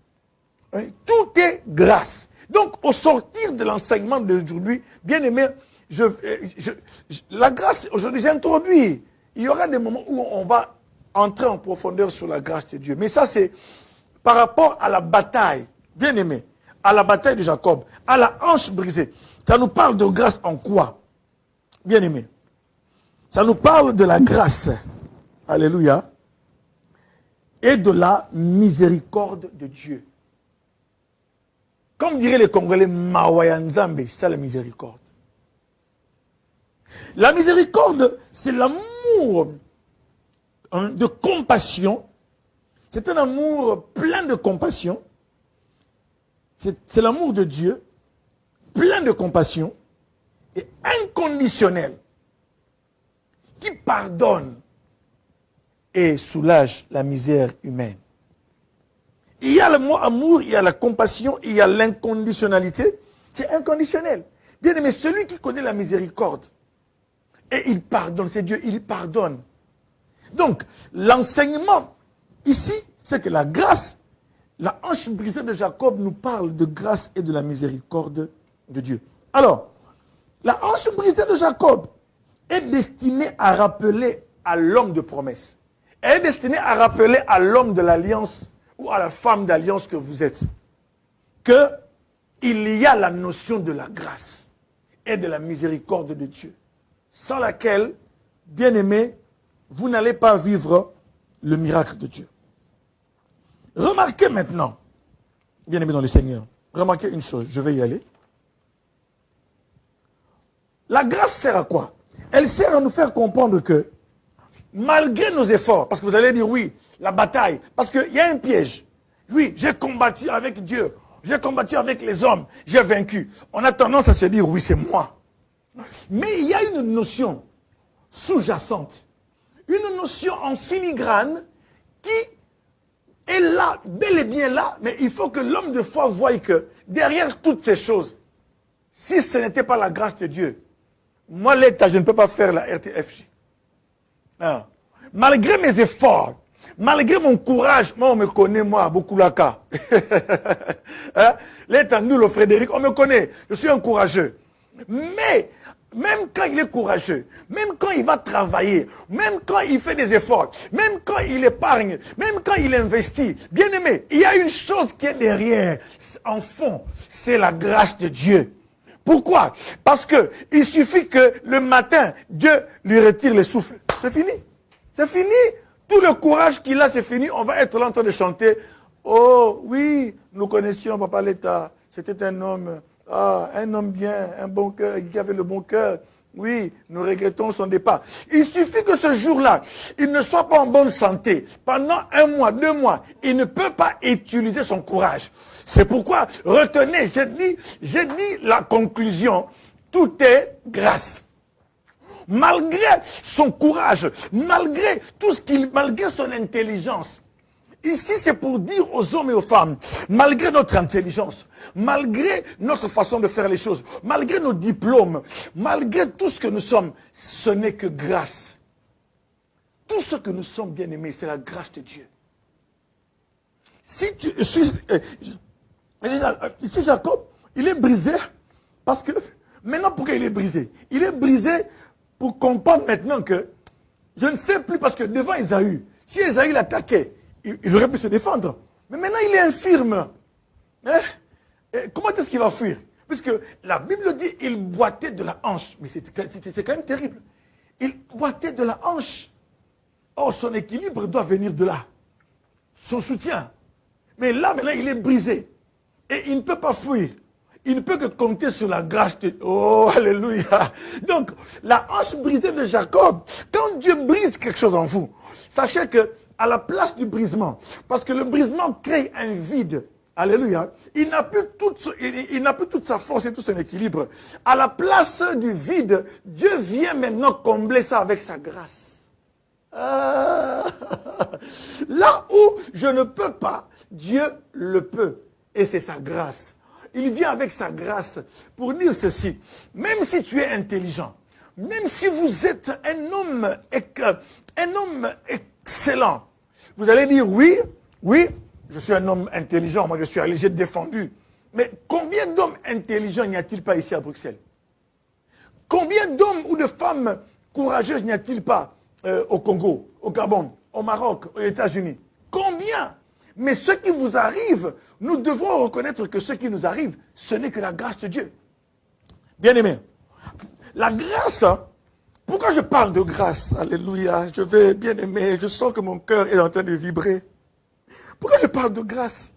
Tout est grâce. Donc, au sortir de l'enseignement d'aujourd'hui, bien aimé, la grâce, aujourd'hui, j'introduis. Il y aura des moments où on va entrer en profondeur sur la grâce de Dieu. Mais ça, c'est par rapport à la bataille, bien aimé, à la bataille de Jacob, à la hanche brisée. Ça nous parle de grâce en quoi? Bien aimé. Ça nous parle de la grâce. Alléluia. Et de la miséricorde de Dieu. Comme diraient les Congolais, Mawayanzambe, c'est ça la miséricorde. La miséricorde, c'est l'amour de compassion. C'est un amour plein de compassion. C'est l'amour de Dieu, plein de compassion et inconditionnel, qui pardonne et soulage la misère humaine. Il y a le mot amour, il y a la compassion, il y a l'inconditionnalité. C'est inconditionnel. Bien aimé, celui qui connaît la miséricorde, et il pardonne, c'est Dieu, il pardonne. Donc, l'enseignement ici, c'est que la grâce, la hanche brisée de Jacob nous parle de grâce et de la miséricorde de Dieu. Alors, la hanche brisée de Jacob est destinée à rappeler à l'homme de promesse. Elle est destinée à rappeler à l'homme de l'alliance ou à la femme d'alliance que vous êtes, qu'il y a la notion de la grâce et de la miséricorde de Dieu, sans laquelle, bien aimé, vous n'allez pas vivre le miracle de Dieu. Remarquez maintenant, bien aimé dans le Seigneur, remarquez une chose, je vais y aller. La grâce sert à quoi? Elle sert à nous faire comprendre que, malgré nos efforts, parce que vous allez dire oui, la bataille, parce qu'il y a un piège. Oui, j'ai combattu avec Dieu, j'ai combattu avec les hommes, j'ai vaincu. On a tendance à se dire oui, c'est moi. Mais il y a une notion sous-jacente, une notion en filigrane qui est là, bel et bien là, mais il faut que l'homme de foi voie que derrière toutes ces choses, si ce n'était pas la grâce de Dieu, moi l'État, je ne peux pas faire la RTFJ. Malgré mes efforts, Malgré mon courage, moi on me connaît, moi, beaucoup Laka. Hein? L'étendue, le Frédéric, on me connaît. Je suis un courageux. Mais, même quand il est courageux, même quand il va travailler, même quand il fait des efforts, même quand il épargne, même quand il investit, bien aimé, il y a une chose qui est derrière, en fond, c'est la grâce de Dieu. Pourquoi? Parce que il suffit que le matin, Dieu lui retire le souffle. C'est fini. C'est fini. Tout le courage qu'il a, c'est fini. On va être là en train de chanter. Oh, oui, nous connaissions Papa l'État. C'était un homme bien, un bon cœur, qui avait le bon cœur. Oui, nous regrettons son départ. Il suffit que ce jour-là, il ne soit pas en bonne santé. Pendant 1 mois, 2 mois, il ne peut pas utiliser son courage. C'est pourquoi, retenez, j'ai dit la conclusion. Tout est grâce. Malgré son courage, malgré malgré son intelligence. Ici, c'est pour dire aux hommes et aux femmes, malgré notre intelligence, malgré notre façon de faire les choses, malgré nos diplômes, malgré tout ce que nous sommes, ce n'est que grâce. Tout ce que nous sommes, bien aimés, c'est la grâce de Dieu. Ici, Jacob, il est brisé parce que, maintenant, pourquoi il est brisé? Il est brisé pour comprendre maintenant que, je ne sais plus, parce que devant Ésaü, si Ésaü l'attaquait, il aurait pu se défendre. Mais maintenant, il est infirme. Hein? Comment est-ce qu'il va fuir? Puisque la Bible dit, il boitait de la hanche. Mais c'est quand même terrible. Il boitait de la hanche. Or, son équilibre doit venir de là. Son soutien. Mais là, maintenant, il est brisé. Et il ne peut pas fuir. Il ne peut que compter sur la grâce de... Oh, alléluia. Donc, la hanche brisée de Jacob, quand Dieu brise quelque chose en vous, sachez que à la place du brisement, parce que le brisement crée un vide, alléluia, il n'a plus toute sa force et tout son équilibre. À la place du vide, Dieu vient maintenant combler ça avec sa grâce. Là où je ne peux pas, Dieu le peut. Et c'est sa grâce. Il vient avec sa grâce pour dire ceci. Même si tu es intelligent, même si vous êtes un homme excellent, vous allez dire oui, je suis un homme intelligent, moi je suis allégé défendu. Mais combien d'hommes intelligents n'y a-t-il pas ici à Bruxelles? Combien d'hommes ou de femmes courageuses n'y a-t-il pas au Congo, au Gabon, au Maroc, aux États-Unis? Combien? Mais ce qui vous arrive, nous devons reconnaître que ce qui nous arrive, ce n'est que la grâce de Dieu. Bien aimé, la grâce, pourquoi je parle de grâce? Alléluia, je vais bien aimer, je sens que mon cœur est en train de vibrer. Pourquoi je parle de grâce?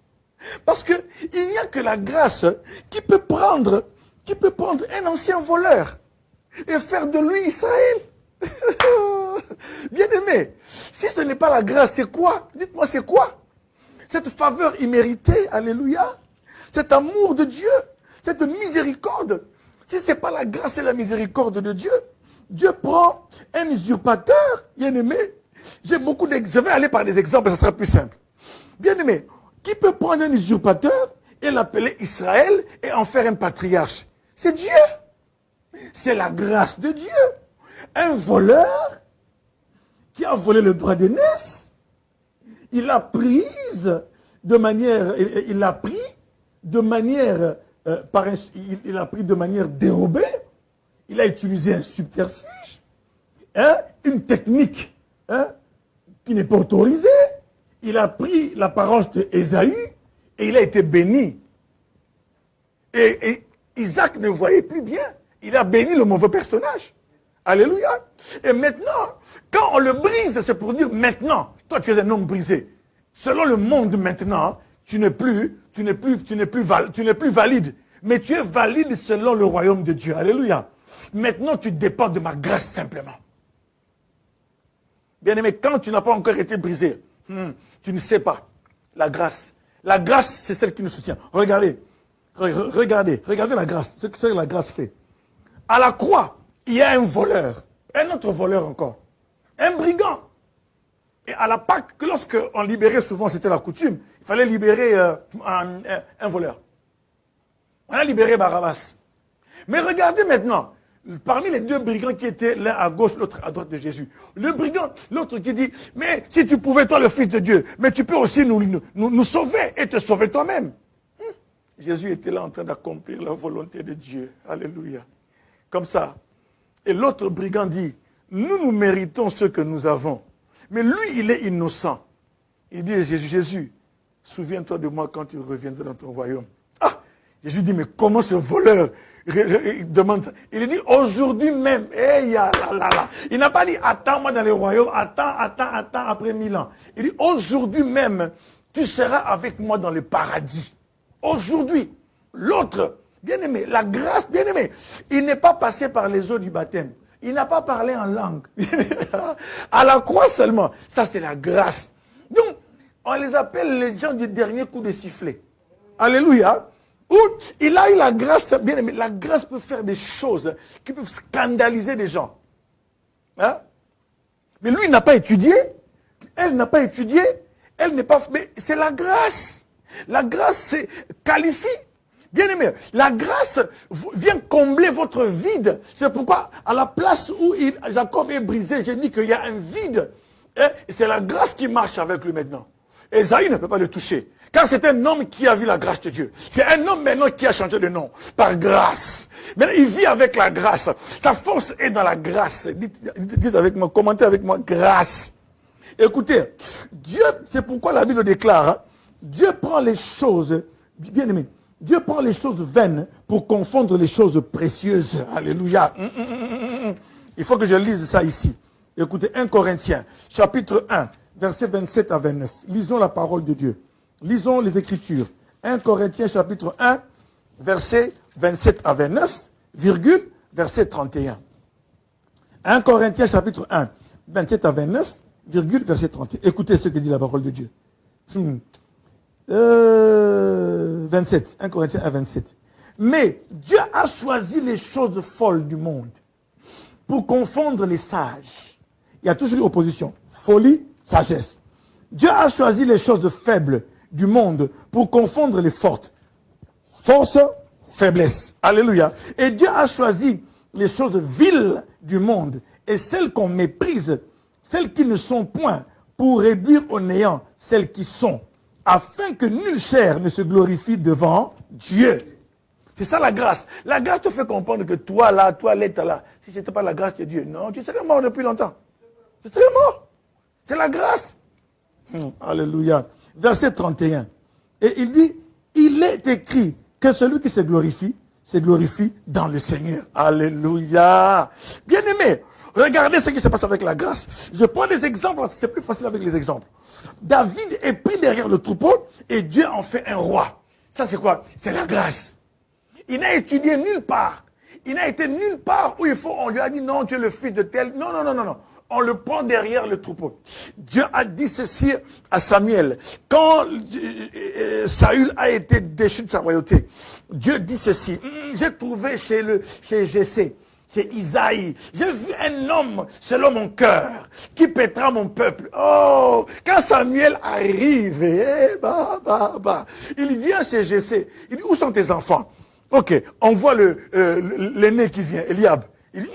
Parce qu'il n'y a que la grâce qui peut prendre un ancien voleur et faire de lui Israël. Bien aimé, si ce n'est pas la grâce, c'est quoi? Dites-moi, c'est quoi? Cette faveur imméritée, alléluia, cet amour de Dieu, cette miséricorde. Si ce n'est pas la grâce et la miséricorde de Dieu, Dieu prend un usurpateur, bien aimé. Je vais aller par des exemples, ça sera plus simple. Bien aimé, qui peut prendre un usurpateur et l'appeler Israël et en faire un patriarche? C'est Dieu. C'est la grâce de Dieu. Un voleur qui a volé le droit d'aînesse, il l'a pris de manière dérobée. Il a utilisé un subterfuge, une technique qui n'est pas autorisée. Il a pris l'apparence d'Ésaü et il a été béni. Et Isaac ne voyait plus bien. Il a béni le mauvais personnage. Alléluia. Et maintenant, quand on le brise, c'est pour dire maintenant, toi tu es un homme brisé. Selon le monde maintenant, tu n'es plus valide. Mais tu es valide selon le royaume de Dieu. Alléluia. Maintenant, tu dépends de ma grâce simplement. Bien-aimé, quand tu n'as pas encore été brisé, tu ne sais pas la grâce. La grâce, c'est celle qui nous soutient. Regardez la grâce, ce que la grâce fait. À la croix, il y a un voleur, un autre voleur encore, un brigand. Et à la Pâque, lorsqu'on libérait, souvent c'était la coutume, il fallait libérer un voleur. On a libéré Barabbas. Mais regardez maintenant, Parmi les deux brigands qui étaient l'un à gauche, l'autre à droite de Jésus. Le brigand, l'autre qui dit, mais si tu pouvais, toi le Fils de Dieu, mais tu peux aussi nous sauver et te sauver toi-même. Jésus était là en train d'accomplir la volonté de Dieu. Alléluia. Comme ça. Et l'autre brigand dit, nous méritons ce que nous avons. Mais lui, il est innocent. Il dit à Jésus, Jésus, souviens-toi de moi quand tu reviendras dans ton royaume. Ah! Jésus dit, mais comment ce voleur demande ça? Il dit, aujourd'hui même, il n'a pas dit, attends-moi dans le royaume, attends, après 1000 ans. Il dit, aujourd'hui même, tu seras avec moi dans le paradis. Aujourd'hui. L'autre, bien-aimé, la grâce, bien-aimé, il n'est pas passé par les eaux du baptême. Il n'a pas parlé en langue. À la croix seulement. Ça, c'est la grâce. Donc, on les appelle les gens du dernier coup de sifflet. Alléluia. Où il a eu la grâce, bien aimé, la grâce peut faire des choses qui peuvent scandaliser des gens. Hein? Mais lui, il n'a pas étudié. Elle n'a pas étudié. Elle n'est pas... Mais c'est la grâce. La grâce, c'est qualifie. Bien aimé, la grâce vient combler votre vide. C'est pourquoi, à la place où Jacob est brisé, j'ai dit qu'il y a un vide. Et c'est la grâce qui marche avec lui maintenant. Ésaïe ne peut pas le toucher. Car c'est un homme qui a vu la grâce de Dieu. C'est un homme maintenant qui a changé de nom. Par grâce. Maintenant, il vit avec la grâce. Sa force est dans la grâce. Dites avec moi, commentez avec moi, grâce. Écoutez, Dieu, c'est pourquoi la Bible déclare, hein, Dieu prend les choses, bien aimé, Dieu prend les choses vaines pour confondre les choses précieuses. Alléluia. Il faut que je lise ça ici. Écoutez, 1 Corinthiens, chapitre 1, versets 27 à 29. Lisons la parole de Dieu. Lisons les Écritures. 1 Corinthiens, chapitre 1, versets 27 à 29, virgule, verset 31. 1 Corinthiens, chapitre 1, 27 à 29, virgule, verset 31. Écoutez ce que dit la parole de Dieu. 27, 1 Corinthiens 1, 27. Mais Dieu a choisi les choses folles du monde pour confondre les sages. Il y a toujours une opposition. Folie, sagesse. Dieu a choisi les choses faibles du monde pour confondre les fortes. Force, faiblesse. Alléluia. Et Dieu a choisi les choses viles du monde et celles qu'on méprise, celles qui ne sont point, pour réduire au néant celles qui sont, afin que nulle chair ne se glorifie devant Dieu. C'est ça la grâce. La grâce te fait comprendre que toi là, toi l'être là, si ce n'était pas la grâce de Dieu, non, tu serais mort depuis longtemps. Tu serais mort. C'est la grâce. Alléluia. Verset 31. Et il dit, il est écrit que celui qui se glorifie dans le Seigneur. Alléluia. Bien-aimé, regardez ce qui se passe avec la grâce. Je prends des exemples parce que c'est plus facile avec les exemples. David est pris derrière le troupeau et Dieu en fait un roi. Ça c'est quoi? C'est la grâce. Il n'a étudié nulle part. Il n'a été nulle part où on lui a dit non, tu es le fils de tel. Non. On le prend derrière le troupeau. Dieu a dit ceci à Samuel. Quand Saül a été déchu de sa royauté, Dieu dit ceci. J'ai trouvé chez Jessé, chez Isaïe, j'ai vu un homme selon mon cœur qui pétera mon peuple. Oh, quand Samuel arrive, il vient chez Jessé. Il dit, où sont tes enfants? Ok, on voit l'aîné qui vient, Eliab. Il dit,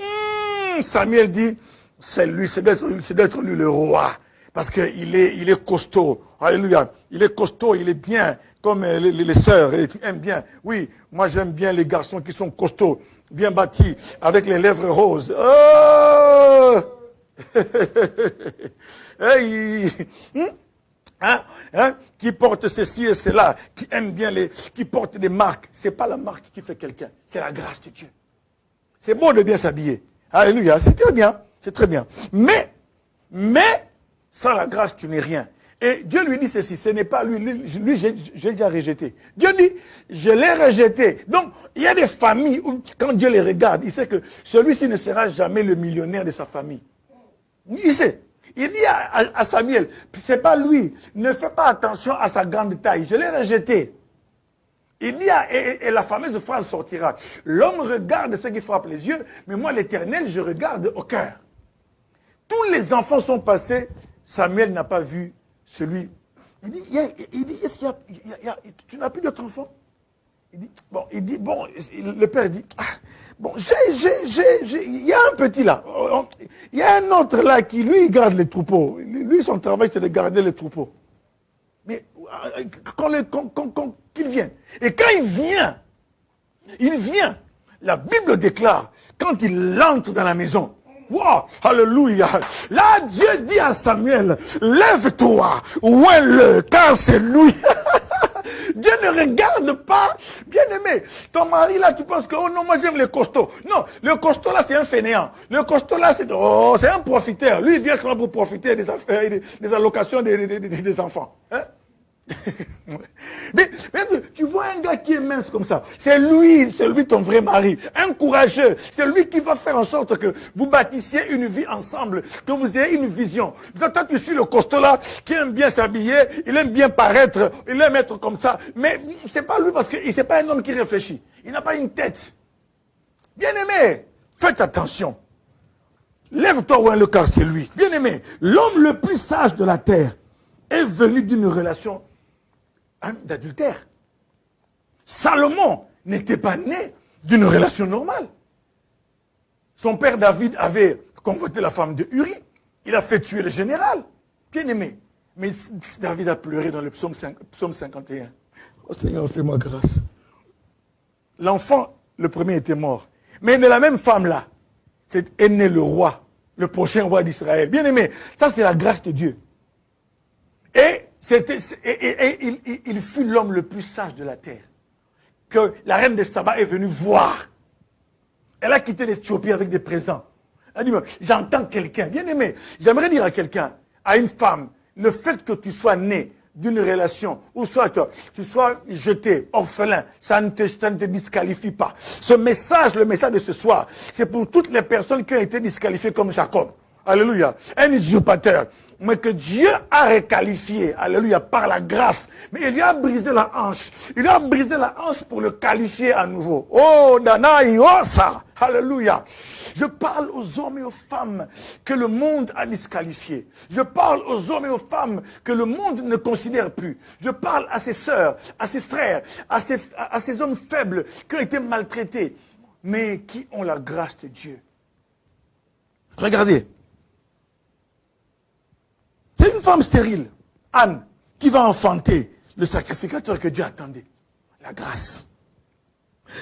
Samuel dit, c'est lui, c'est d'être lui le roi. Parce qu'il est costaud. Alléluia. Il est costaud, il est bien, comme les sœurs qui aiment bien. Oui, moi j'aime bien les garçons qui sont costauds, bien bâtis, avec les lèvres roses. Oh qui portent ceci et cela, qui aiment bien qui portent des marques. C'est pas la marque qui fait quelqu'un, c'est la grâce de Dieu. C'est beau de bien s'habiller. Alléluia, c'est très bien. C'est très bien. Mais, sans la grâce, tu n'es rien. Et Dieu lui dit ceci, ce n'est pas lui, j'ai déjà rejeté. Dieu dit, je l'ai rejeté. Donc, il y a des familles où, quand Dieu les regarde, il sait que celui-ci ne sera jamais le millionnaire de sa famille. Il sait. Il dit à Samuel, c'est pas lui, ne fais pas attention à sa grande taille, je l'ai rejeté. Il dit, et la fameuse phrase sortira, l'homme regarde ce qui frappe les yeux, mais moi l'Éternel, je regarde au cœur. Tous les enfants sont passés, Samuel n'a pas vu celui. Il dit, est-ce qu'il y a, tu n'as plus d'autres enfants? Le père dit, bon, il y a un petit là, il y a un autre là qui, lui, il garde les troupeaux. Lui, son travail, c'est de garder les troupeaux. Mais qu'il vienne. Et quand il vient, la Bible déclare, quand il entre dans la maison, wow, alléluia. Là, Dieu dit à Samuel, lève-toi, ouais-le, car c'est lui. Dieu ne regarde pas, bien aimé. Ton mari là, tu penses que, oh non, moi j'aime les costauds. Non, le costaud là, c'est un fainéant. Le costaud là, c'est un profiteur. Lui, il vient pour profiter des affaires, des allocations des enfants. Hein? mais tu vois un gars qui est mince comme ça, c'est lui ton vrai mari, un courageux, c'est lui qui va faire en sorte que vous bâtissiez une vie ensemble, que vous ayez une vision. Toi tu suis le costaud là, qui aime bien s'habiller, il aime bien paraître, il aime être comme ça, mais c'est pas lui parce que c'est pas un homme qui réfléchit, il n'a pas une tête. Bien aimé, faites attention. Lève-toi ou le car c'est lui. Bien aimé, l'homme le plus sage de la terre est venu d'une relation d'adultère. Salomon n'était pas né d'une relation normale. Son père David avait convoité la femme de Uri. Il a fait tuer le général. Bien aimé. Mais David a pleuré dans le psaume 51. Oh Seigneur, fais-moi grâce. L'enfant, le premier était mort. Mais de la même femme-là, est né le roi, le prochain roi d'Israël. Bien aimé, ça c'est la grâce de Dieu. Et il fut l'homme le plus sage de la terre. Que la reine de Saba est venue voir. Elle a quitté l'Éthiopie avec des présents. Elle dit, j'entends quelqu'un. Bien aimé, j'aimerais dire à quelqu'un, à une femme, le fait que tu sois né d'une relation, ou soit tu sois jeté, orphelin, ça ne te disqualifie pas. Ce message, le message de ce soir, c'est pour toutes les personnes qui ont été disqualifiées comme Jacob. Alléluia. Un usurpateur. Mais que Dieu a requalifié, alléluia, par la grâce. Mais il lui a brisé la hanche. Il lui a brisé la hanche pour le qualifier à nouveau. Oh, Danaï, oh ça. Alléluia. Je parle aux hommes et aux femmes que le monde a disqualifiés. Je parle aux hommes et aux femmes que le monde ne considère plus. Je parle à ses sœurs, à ses frères, à ces hommes faibles qui ont été maltraités, mais qui ont la grâce de Dieu. Regardez. C'est une femme stérile, Anne, qui va enfanter le sacrificateur que Dieu attendait. La grâce.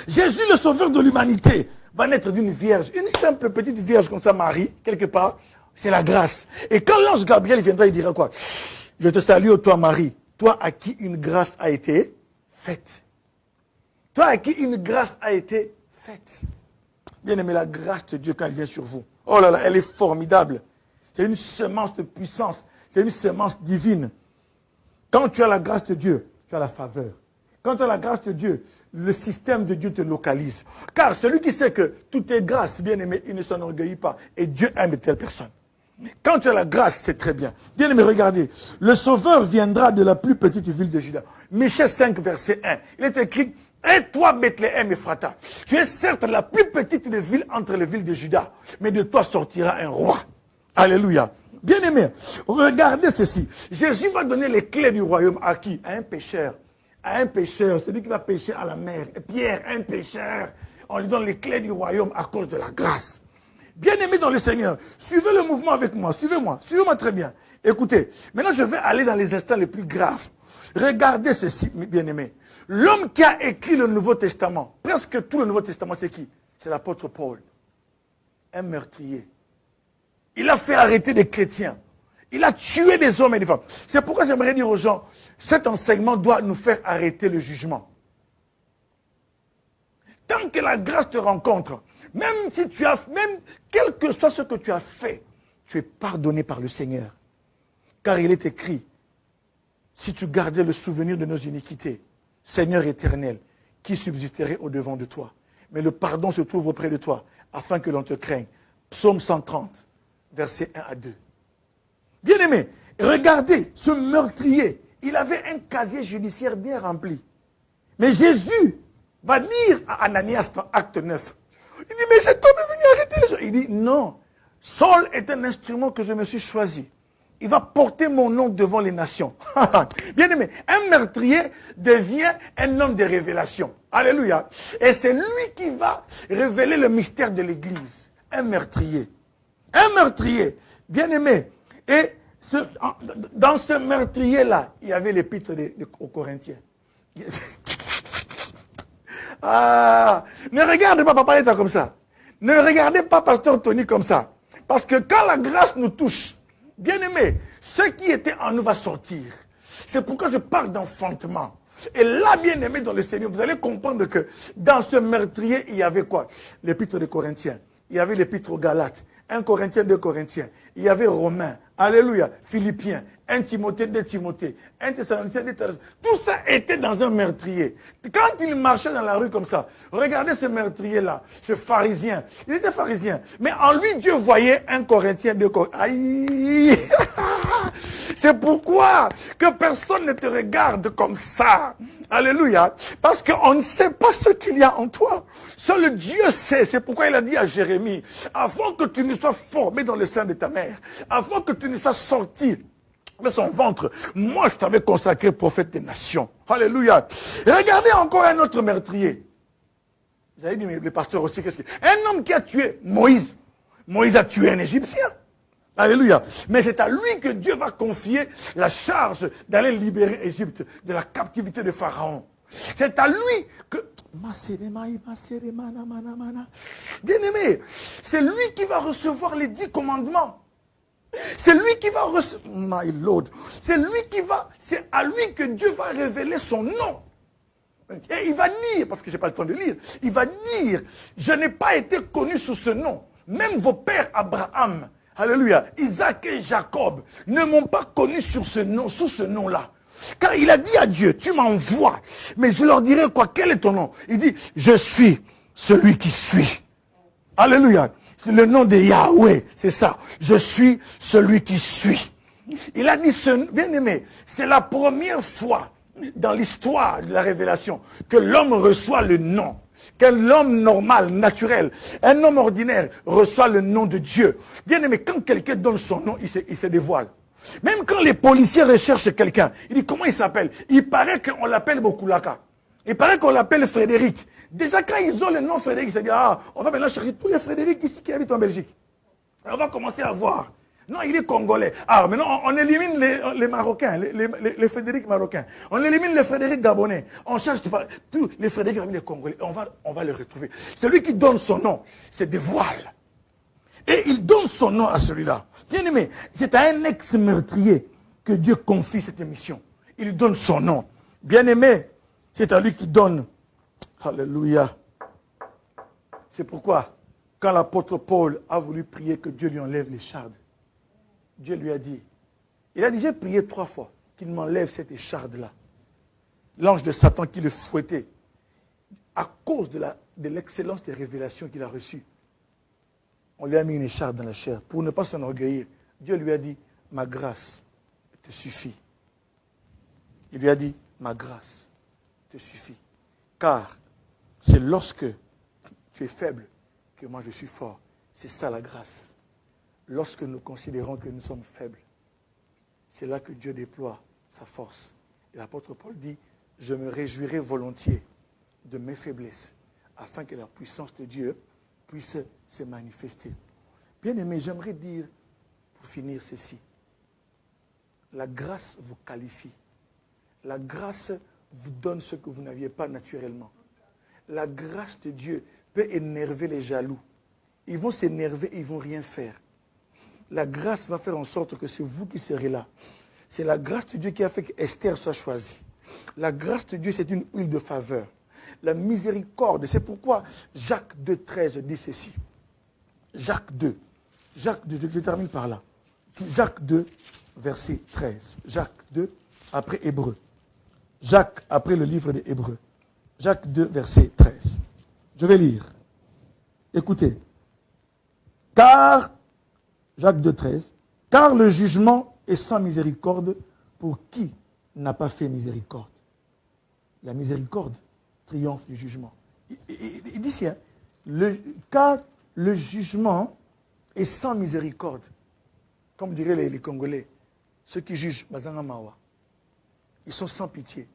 Jésus, le sauveur de l'humanité, va naître d'une vierge. Une simple petite vierge comme ça, Marie, quelque part, c'est la grâce. Et quand l'ange Gabriel viendra, il dira quoi? Je te salue, toi Marie, toi à qui une grâce a été faite. Toi à qui une grâce a été faite. Bien aimé, la grâce de Dieu quand elle vient sur vous. Oh là là, elle est formidable. C'est une semence de puissance. C'est une semence divine. Quand tu as la grâce de Dieu, tu as la faveur. Quand tu as la grâce de Dieu, le système de Dieu te localise. Car celui qui sait que tout est grâce, bien aimé, il ne s'enorgueillit pas. Et Dieu aime de telles personnes. Quand tu as la grâce, c'est très bien. Bien aimé, regardez. Le Sauveur viendra de la plus petite ville de Juda. Michée 5, verset 1. Il est écrit, et toi, Bethléem Ephrata, tu es certes la plus petite des villes entre les villes de Juda, mais de toi sortira un roi. Alléluia. Bien aimé, regardez ceci. Jésus va donner les clés du royaume à qui? À un pécheur. À un pécheur, celui qui va pécher à la mer. Et Pierre, un pécheur. On lui donne les clés du royaume à cause de la grâce. Bien aimé dans le Seigneur, suivez le mouvement avec moi. Suivez-moi très bien. Écoutez, maintenant je vais aller dans les instants les plus graves. Regardez ceci, bien aimé. L'homme qui a écrit le Nouveau Testament, presque tout le Nouveau Testament, c'est qui? C'est l'apôtre Paul. Un meurtrier. Il a fait arrêter des chrétiens. Il a tué des hommes et des femmes. C'est pourquoi j'aimerais dire aux gens, cet enseignement doit nous faire arrêter le jugement. Tant que la grâce te rencontre, même quel que soit ce que tu as fait, tu es pardonné par le Seigneur. Car il est écrit, si tu gardais le souvenir de nos iniquités, Seigneur éternel, qui subsisterait au-devant de toi? Mais le pardon se trouve auprès de toi, afin que l'on te craigne. Psaume 130. Versets 1 à 2. Bien-aimé, regardez ce meurtrier. Il avait un casier judiciaire bien rempli. Mais Jésus va dire à Ananias dans Acte 9. Il dit, mais cet homme est venu arrêter les gens. Il dit, non. Saul est un instrument que je me suis choisi il va porter mon nom devant les nations. Bien aimé, un meurtrier devient un homme de révélation. Alléluia. Et c'est lui qui va révéler le mystère de l'Église. Un meurtrier. Un meurtrier. Bien aimé. Et dans ce meurtrier-là, il y avait l'épître aux Corinthiens. Ne regardez pas Papa État comme ça. Ne regardez pas Pasteur Tony comme ça. Parce que quand la grâce nous touche, bien aimé, ce qui était en nous va sortir. C'est pourquoi je parle d'enfantement. Et là, bien aimé dans le Seigneur, vous allez comprendre que dans ce meurtrier, il y avait quoi? L'épître des Corinthiens. Il y avait l'épître aux Galates. 1 Corinthiens, 2 Corinthiens. Il y avait Romains. Alléluia. Philippiens. 1 Timothée, 2 Timothée. 1 Thessaloniciens, 2 Thessaloniciens. Tout ça était dans un meurtrier. Quand il marchait dans la rue comme ça, regardez ce meurtrier-là, ce pharisien. Il était pharisien. Mais en lui, Dieu voyait 1 Corinthiens, 2 Corinthiens. Aïe! C'est pourquoi que personne ne te regarde comme ça. Alléluia. Parce qu'on ne sait pas ce qu'il y a en toi. Seul Dieu sait. C'est pourquoi il a dit à Jérémie, avant que tu ne sois formé dans le sein de ta mère, avant que tu ne sois sorti de son ventre, moi je t'avais consacré prophète des nations. Alléluia. Et regardez encore un autre meurtrier. Vous avez dit, mais le pasteur aussi, qu'est-ce qu'il y a? Un homme qui a tué Moïse. Moïse a tué un Égyptien. Alléluia. Mais c'est à lui que Dieu va confier la charge d'aller libérer Égypte de la captivité de Pharaon. C'est à lui que... Bien aimé, c'est lui qui va recevoir les 10 commandements. C'est lui qui va recevoir... My Lord. C'est à lui que Dieu va révéler son nom. Et il va dire, parce que je n'ai pas le temps de lire, il va dire, je n'ai pas été connu sous ce nom. Même vos pères Abraham, alléluia, Isaac et Jacob ne m'ont pas connu sous ce nom-là. Car il a dit à Dieu, tu m'envoies, mais je leur dirai quoi, quel est ton nom? Il dit, je suis celui qui suis. Alléluia. C'est le nom de Yahweh, c'est ça. Je suis celui qui suis. Il a dit, bien aimé, c'est la première fois dans l'histoire de la révélation que l'homme reçoit le nom. Que l'homme normal, naturel, un homme ordinaire reçoit le nom de Dieu. Bien aimé, quand quelqu'un donne son nom, il se dévoile. Même quand les policiers recherchent quelqu'un, il dit comment il s'appelle? Il paraît qu'on l'appelle Bokulaka. Il paraît qu'on l'appelle Frédéric. Déjà quand ils ont le nom Frédéric, ils se disent, on va maintenant chercher tous les Frédéric ici qui habitent en Belgique. Et on va commencer à voir. Non, il est congolais. Maintenant, on élimine les Marocains, les Frédéric marocains. On élimine les Frédéric gabonais. On cherche tous les Frédéric les Congolais. On va les retrouver. Celui qui donne son nom se dévoile. Et il donne son nom à celui-là. Bien aimé, c'est à un ex-meurtrier que Dieu confie cette mission. Il lui donne son nom. Bien aimé, c'est à lui qui donne. Alléluia. C'est pourquoi, quand l'apôtre Paul a voulu prier que Dieu lui enlève l'écharde, Dieu lui a dit, j'ai prié 3 fois qu'il m'enlève cette écharde-là. L'ange de Satan qui le fouettait, à cause de l'excellence des révélations qu'il a reçues, on lui a mis une écharde dans la chair pour ne pas s'enorgueillir. Dieu lui a dit, ma grâce te suffit. Il lui a dit, ma grâce te suffit. Car c'est lorsque tu es faible que moi je suis fort. C'est ça la grâce. Lorsque nous considérons que nous sommes faibles, c'est là que Dieu déploie sa force. Et l'apôtre Paul dit, je me réjouirai volontiers de mes faiblesses, afin que la puissance de Dieu puisse se manifester. Bien aimé, j'aimerais dire, pour finir ceci, la grâce vous qualifie. La grâce vous donne ce que vous n'aviez pas naturellement. La grâce de Dieu peut énerver les jaloux. Ils vont s'énerver et ils ne vont rien faire. La grâce va faire en sorte que c'est vous qui serez là. C'est la grâce de Dieu qui a fait qu'Esther soit choisie. La grâce de Dieu, c'est une huile de faveur. La miséricorde, c'est pourquoi Jacques 2,13 dit ceci. Jacques 2, je termine par là. Jacques 2, verset 13. Jacques 2, après Hébreu. Jacques, après le livre des Hébreux. Jacques 2, verset 13. Je vais lire. Écoutez. Car, Jacques 2, 13, car le jugement est sans miséricorde pour qui n'a pas fait miséricorde. La miséricorde triomphe du jugement. Il dit ici, hein, car le jugement est sans miséricorde. Comme diraient les Congolais, ceux qui jugent, Bazanga Mawa, ils sont sans pitié.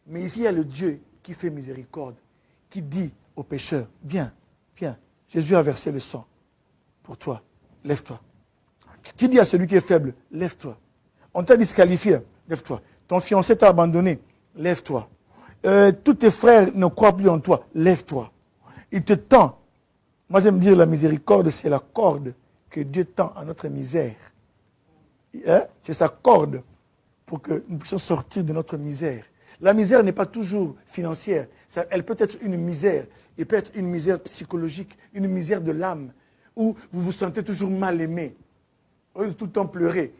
Mais ici, il y a le Dieu qui fait miséricorde, qui dit aux pécheurs, viens, viens, Jésus a versé le sang pour toi, lève-toi. Qui dit à celui qui est faible, lève-toi. On t'a disqualifié, lève-toi. Ton fiancé t'a abandonné, lève-toi. Tous tes frères ne croient plus en toi, lève-toi. Il te tend. Moi, j'aime dire la miséricorde, c'est la corde que Dieu tend à notre misère. C'est sa corde pour que nous puissions sortir de notre misère. La misère n'est pas toujours financière. Elle peut être une misère. Elle peut être une misère psychologique, une misère de l'âme, où vous vous sentez toujours mal aimé. Au lieu de tout le temps pleurer.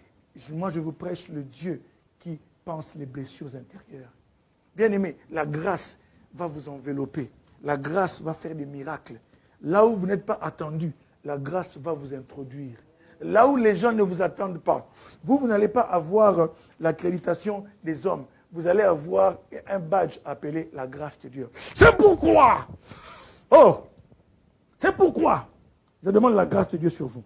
Moi, je vous prêche le Dieu qui pense les blessures intérieures. Bien-aimé, la grâce va vous envelopper. La grâce va faire des miracles. Là où vous n'êtes pas attendu, la grâce va vous introduire. Là où les gens ne vous attendent pas, vous n'allez pas avoir l'accréditation des hommes. Vous allez avoir un badge appelé la grâce de Dieu. C'est pourquoi, c'est pourquoi je demande la grâce de Dieu sur vous.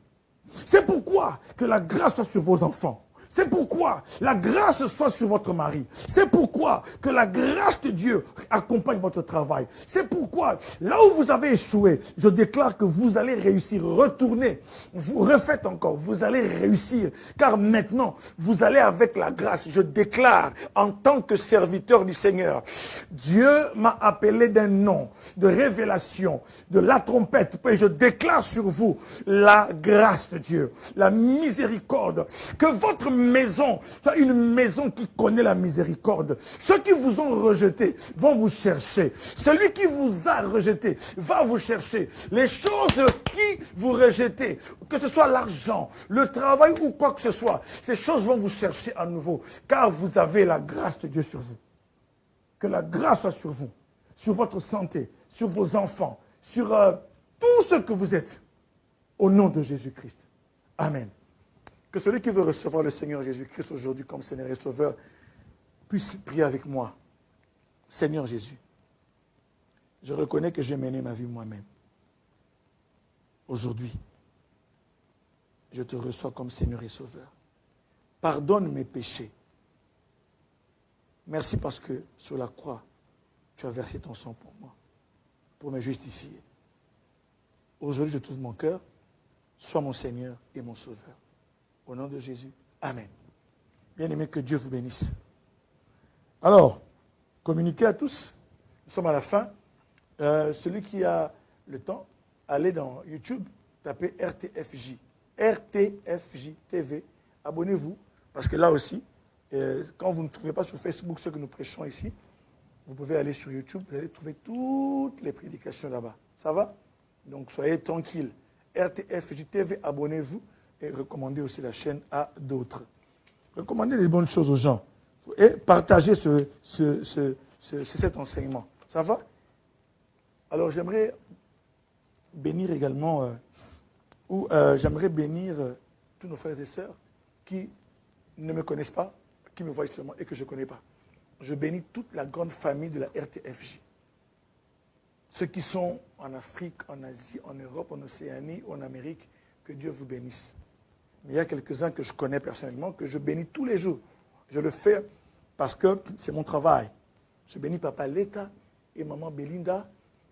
C'est pourquoi que la grâce soit sur vos enfants. C'est pourquoi la grâce soit sur votre mari. C'est pourquoi que la grâce de Dieu accompagne votre travail. C'est pourquoi, là où vous avez échoué, je déclare que vous allez réussir. Retournez, vous refaites encore, vous allez réussir. Car maintenant, vous allez avec la grâce. Je déclare, en tant que serviteur du Seigneur, Dieu m'a appelé d'un nom, de révélation, de la trompette. Et je déclare sur vous la grâce de Dieu, la miséricorde, que votre maison soit une maison qui connaît la miséricorde. Ceux qui vous ont rejeté vont vous chercher. Celui qui vous a rejeté va vous chercher. Les choses qui vous rejetez, que ce soit l'argent, le travail ou quoi que ce soit, ces choses vont vous chercher à nouveau, car vous avez la grâce de Dieu sur vous. Que la grâce soit sur vous, sur votre santé, sur vos enfants, sur tout ce que vous êtes, au nom de Jésus-Christ. Amen. Que celui qui veut recevoir le Seigneur Jésus-Christ aujourd'hui comme Seigneur et Sauveur puisse prier avec moi. Seigneur Jésus, je reconnais que j'ai mené ma vie moi-même. Aujourd'hui, je te reçois comme Seigneur et Sauveur. Pardonne mes péchés. Merci parce que sur la croix, tu as versé ton sang pour moi, pour me justifier. Aujourd'hui, je t'ouvre mon cœur. Sois mon Seigneur et mon Sauveur. Au nom de Jésus. Amen. Bien-aimé, que Dieu vous bénisse. Alors, communiquez à tous. Nous sommes à la fin. Celui qui a le temps, allez dans YouTube, tapez RTFJ. RTFJ TV. Abonnez-vous. Parce que là aussi, quand vous ne trouvez pas sur Facebook ce que nous prêchons ici, vous pouvez aller sur YouTube, vous allez trouver toutes les prédications là-bas. Ça va? Donc soyez tranquilles. RTFJ TV, abonnez-vous. Et recommandez aussi la chaîne à d'autres. Recommandez les bonnes choses aux gens. Et partagez cet enseignement. Ça va? Alors j'aimerais bénir également, j'aimerais bénir tous nos frères et sœurs qui ne me connaissent pas, qui me voient seulement et que je ne connais pas. Je bénis toute la grande famille de la RTFJ. Ceux qui sont en Afrique, en Asie, en Europe, en Océanie, en Amérique, que Dieu vous bénisse. Mais il y a quelques-uns que je connais personnellement, que je bénis tous les jours. Je le fais parce que c'est mon travail. Je bénis Papa Leta et Maman Belinda.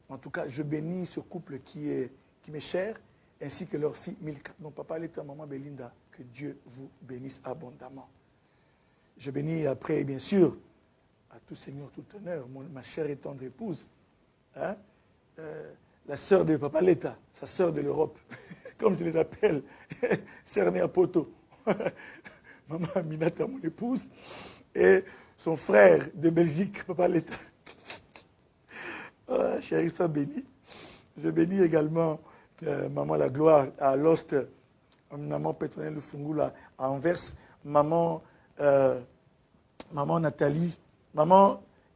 En tout cas, je bénis ce couple qui m'est cher, ainsi que leur fille Milka. Donc Papa Leta, Maman Belinda, que Dieu vous bénisse abondamment. Je bénis après, bien sûr, à tout Seigneur, tout honneur, ma chère et tendre épouse, hein, la sœur de Papa Leta, sa sœur de l'Europe, comme je les appelle, Cerné à Poto, Maman Aminata, mon épouse, et son frère de Belgique, Papa Leta. Chérie, sois bénie. Je bénis également Maman La Gloire à Lost, Maman Pétronelle Lufungula à Anvers, Maman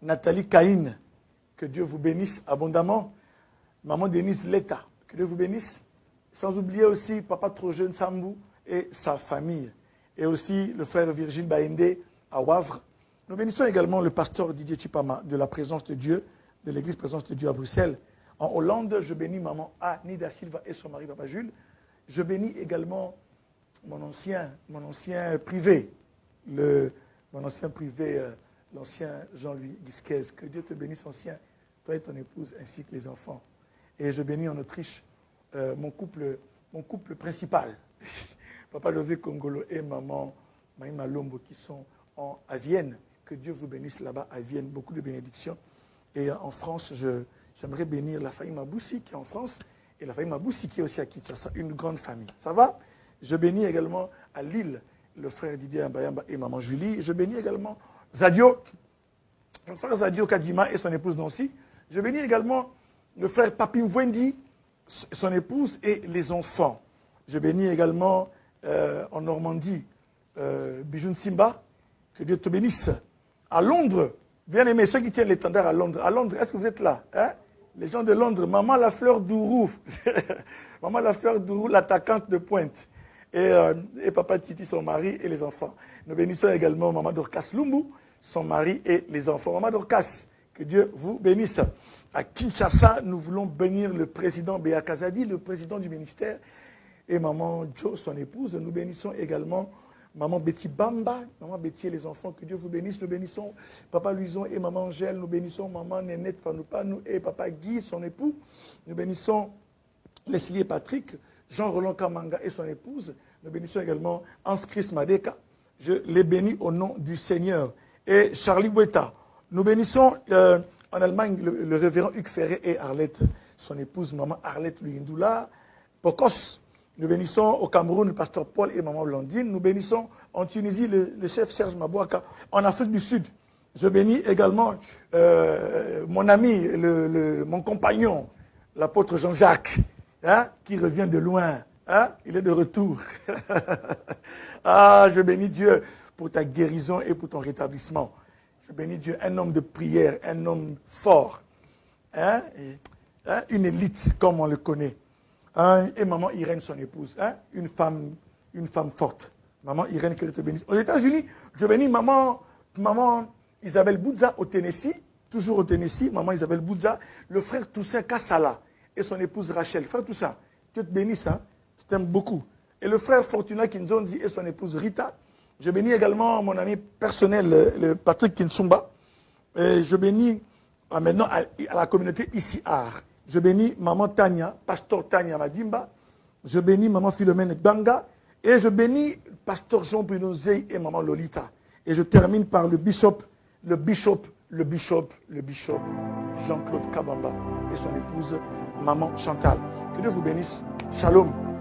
Nathalie Caïn, que Dieu vous bénisse abondamment. Maman Denise Leta, que Dieu vous bénisse. Sans oublier aussi Papa Trojeune Sambou et sa famille. Et aussi le frère Virgile Baïndé à Wavre. Nous bénissons également le pasteur Didier Chipama de la Présence de Dieu, de l'église Présence de Dieu à Bruxelles. En Hollande, je bénis Maman Anida Silva et son mari Papa Jules. Je bénis également mon ancien privé, mon ancien privé, l'ancien Jean-Louis Guisquez. Que Dieu te bénisse, ancien, toi et ton épouse, ainsi que les enfants. Et je bénis en Autriche mon couple principal, Papa José Congolo et maman Maïma Lombo, qui sont à Vienne. Que Dieu vous bénisse là-bas à Vienne, beaucoup de bénédictions. Et en France, j'aimerais bénir la famille Maboussi qui est en France et la famille Maboussi qui est aussi à Kinshasa, une grande famille. Ça va? Je bénis également à Lille le frère Didier Ambayamba et maman Julie. Je bénis également Zadio, le frère Zadio Kadima et son épouse Nancy. Je bénis également le frère Papim Mwendi, son épouse et les enfants. Je bénis également en Normandie Bijoun Simba. Que Dieu te bénisse. À Londres, bien aimés, ceux qui tiennent l'étendard à Londres. À Londres, est-ce que vous êtes là? Hein? Les gens de Londres, Maman la fleur d'Ourou. Maman la fleur d'Ourou, l'attaquante de pointe. Et Papa Titi, son mari et les enfants. Nous bénissons également Maman Dorcas Lumbu, son mari et les enfants. Maman Dorcas, que Dieu vous bénisse. À Kinshasa, nous voulons bénir le président Béa Kazadi, le président du ministère, et Maman Jo, son épouse. Nous bénissons également Maman Betty Bamba, Maman Betty et les enfants, que Dieu vous bénisse. Nous bénissons Papa Louison et Maman Angèle. Nous bénissons Maman Nénette Panou et Papa Guy, son époux. Nous bénissons Leslie et Patrick, Jean-Roland Kamanga et son épouse. Nous bénissons également Hans-Christ Madeka. Je les bénis au nom du Seigneur. Et Charlie Boueta. Nous bénissons en Allemagne le révérend Hugues Ferré et Arlette, son épouse, Maman Arlette Luindula. Pocos. Nous bénissons au Cameroun le pasteur Paul et Maman Blandine. Nous bénissons en Tunisie le chef Serge Mabouaka. En Afrique du Sud, je bénis également mon ami, mon compagnon, l'apôtre Jean-Jacques, hein, qui revient de loin. Hein, il est de retour. Ah, je bénis Dieu pour ta guérison et pour ton rétablissement. Je bénis Dieu, un homme de prière, un homme fort. Hein, une élite comme on le connaît. Et maman Irène, son épouse, hein? Une femme forte. Maman Irène, que Dieu te bénisse. Aux États-Unis, je bénis maman Isabelle Boudza au Tennessee, toujours au Tennessee, maman Isabelle Boudza, le frère Toussaint Kassala et son épouse Rachel. Frère Toussaint, Dieu te bénisse, hein? Je t'aime beaucoup. Et le frère Fortuna Kinzonzi et son épouse Rita. Je bénis également mon ami personnel, le Patrick Kinsumba. Et je bénis maintenant à la communauté Ici-Art. Je bénis Maman Tania, Pasteur Tania Madimba. Je bénis Maman Philomène Banga. Et je bénis Pasteur Jean Bruno Zey et Maman Lolita. Et je termine par le bishop Jean-Claude Kabamba et son épouse Maman Chantal. Que Dieu vous bénisse. Shalom.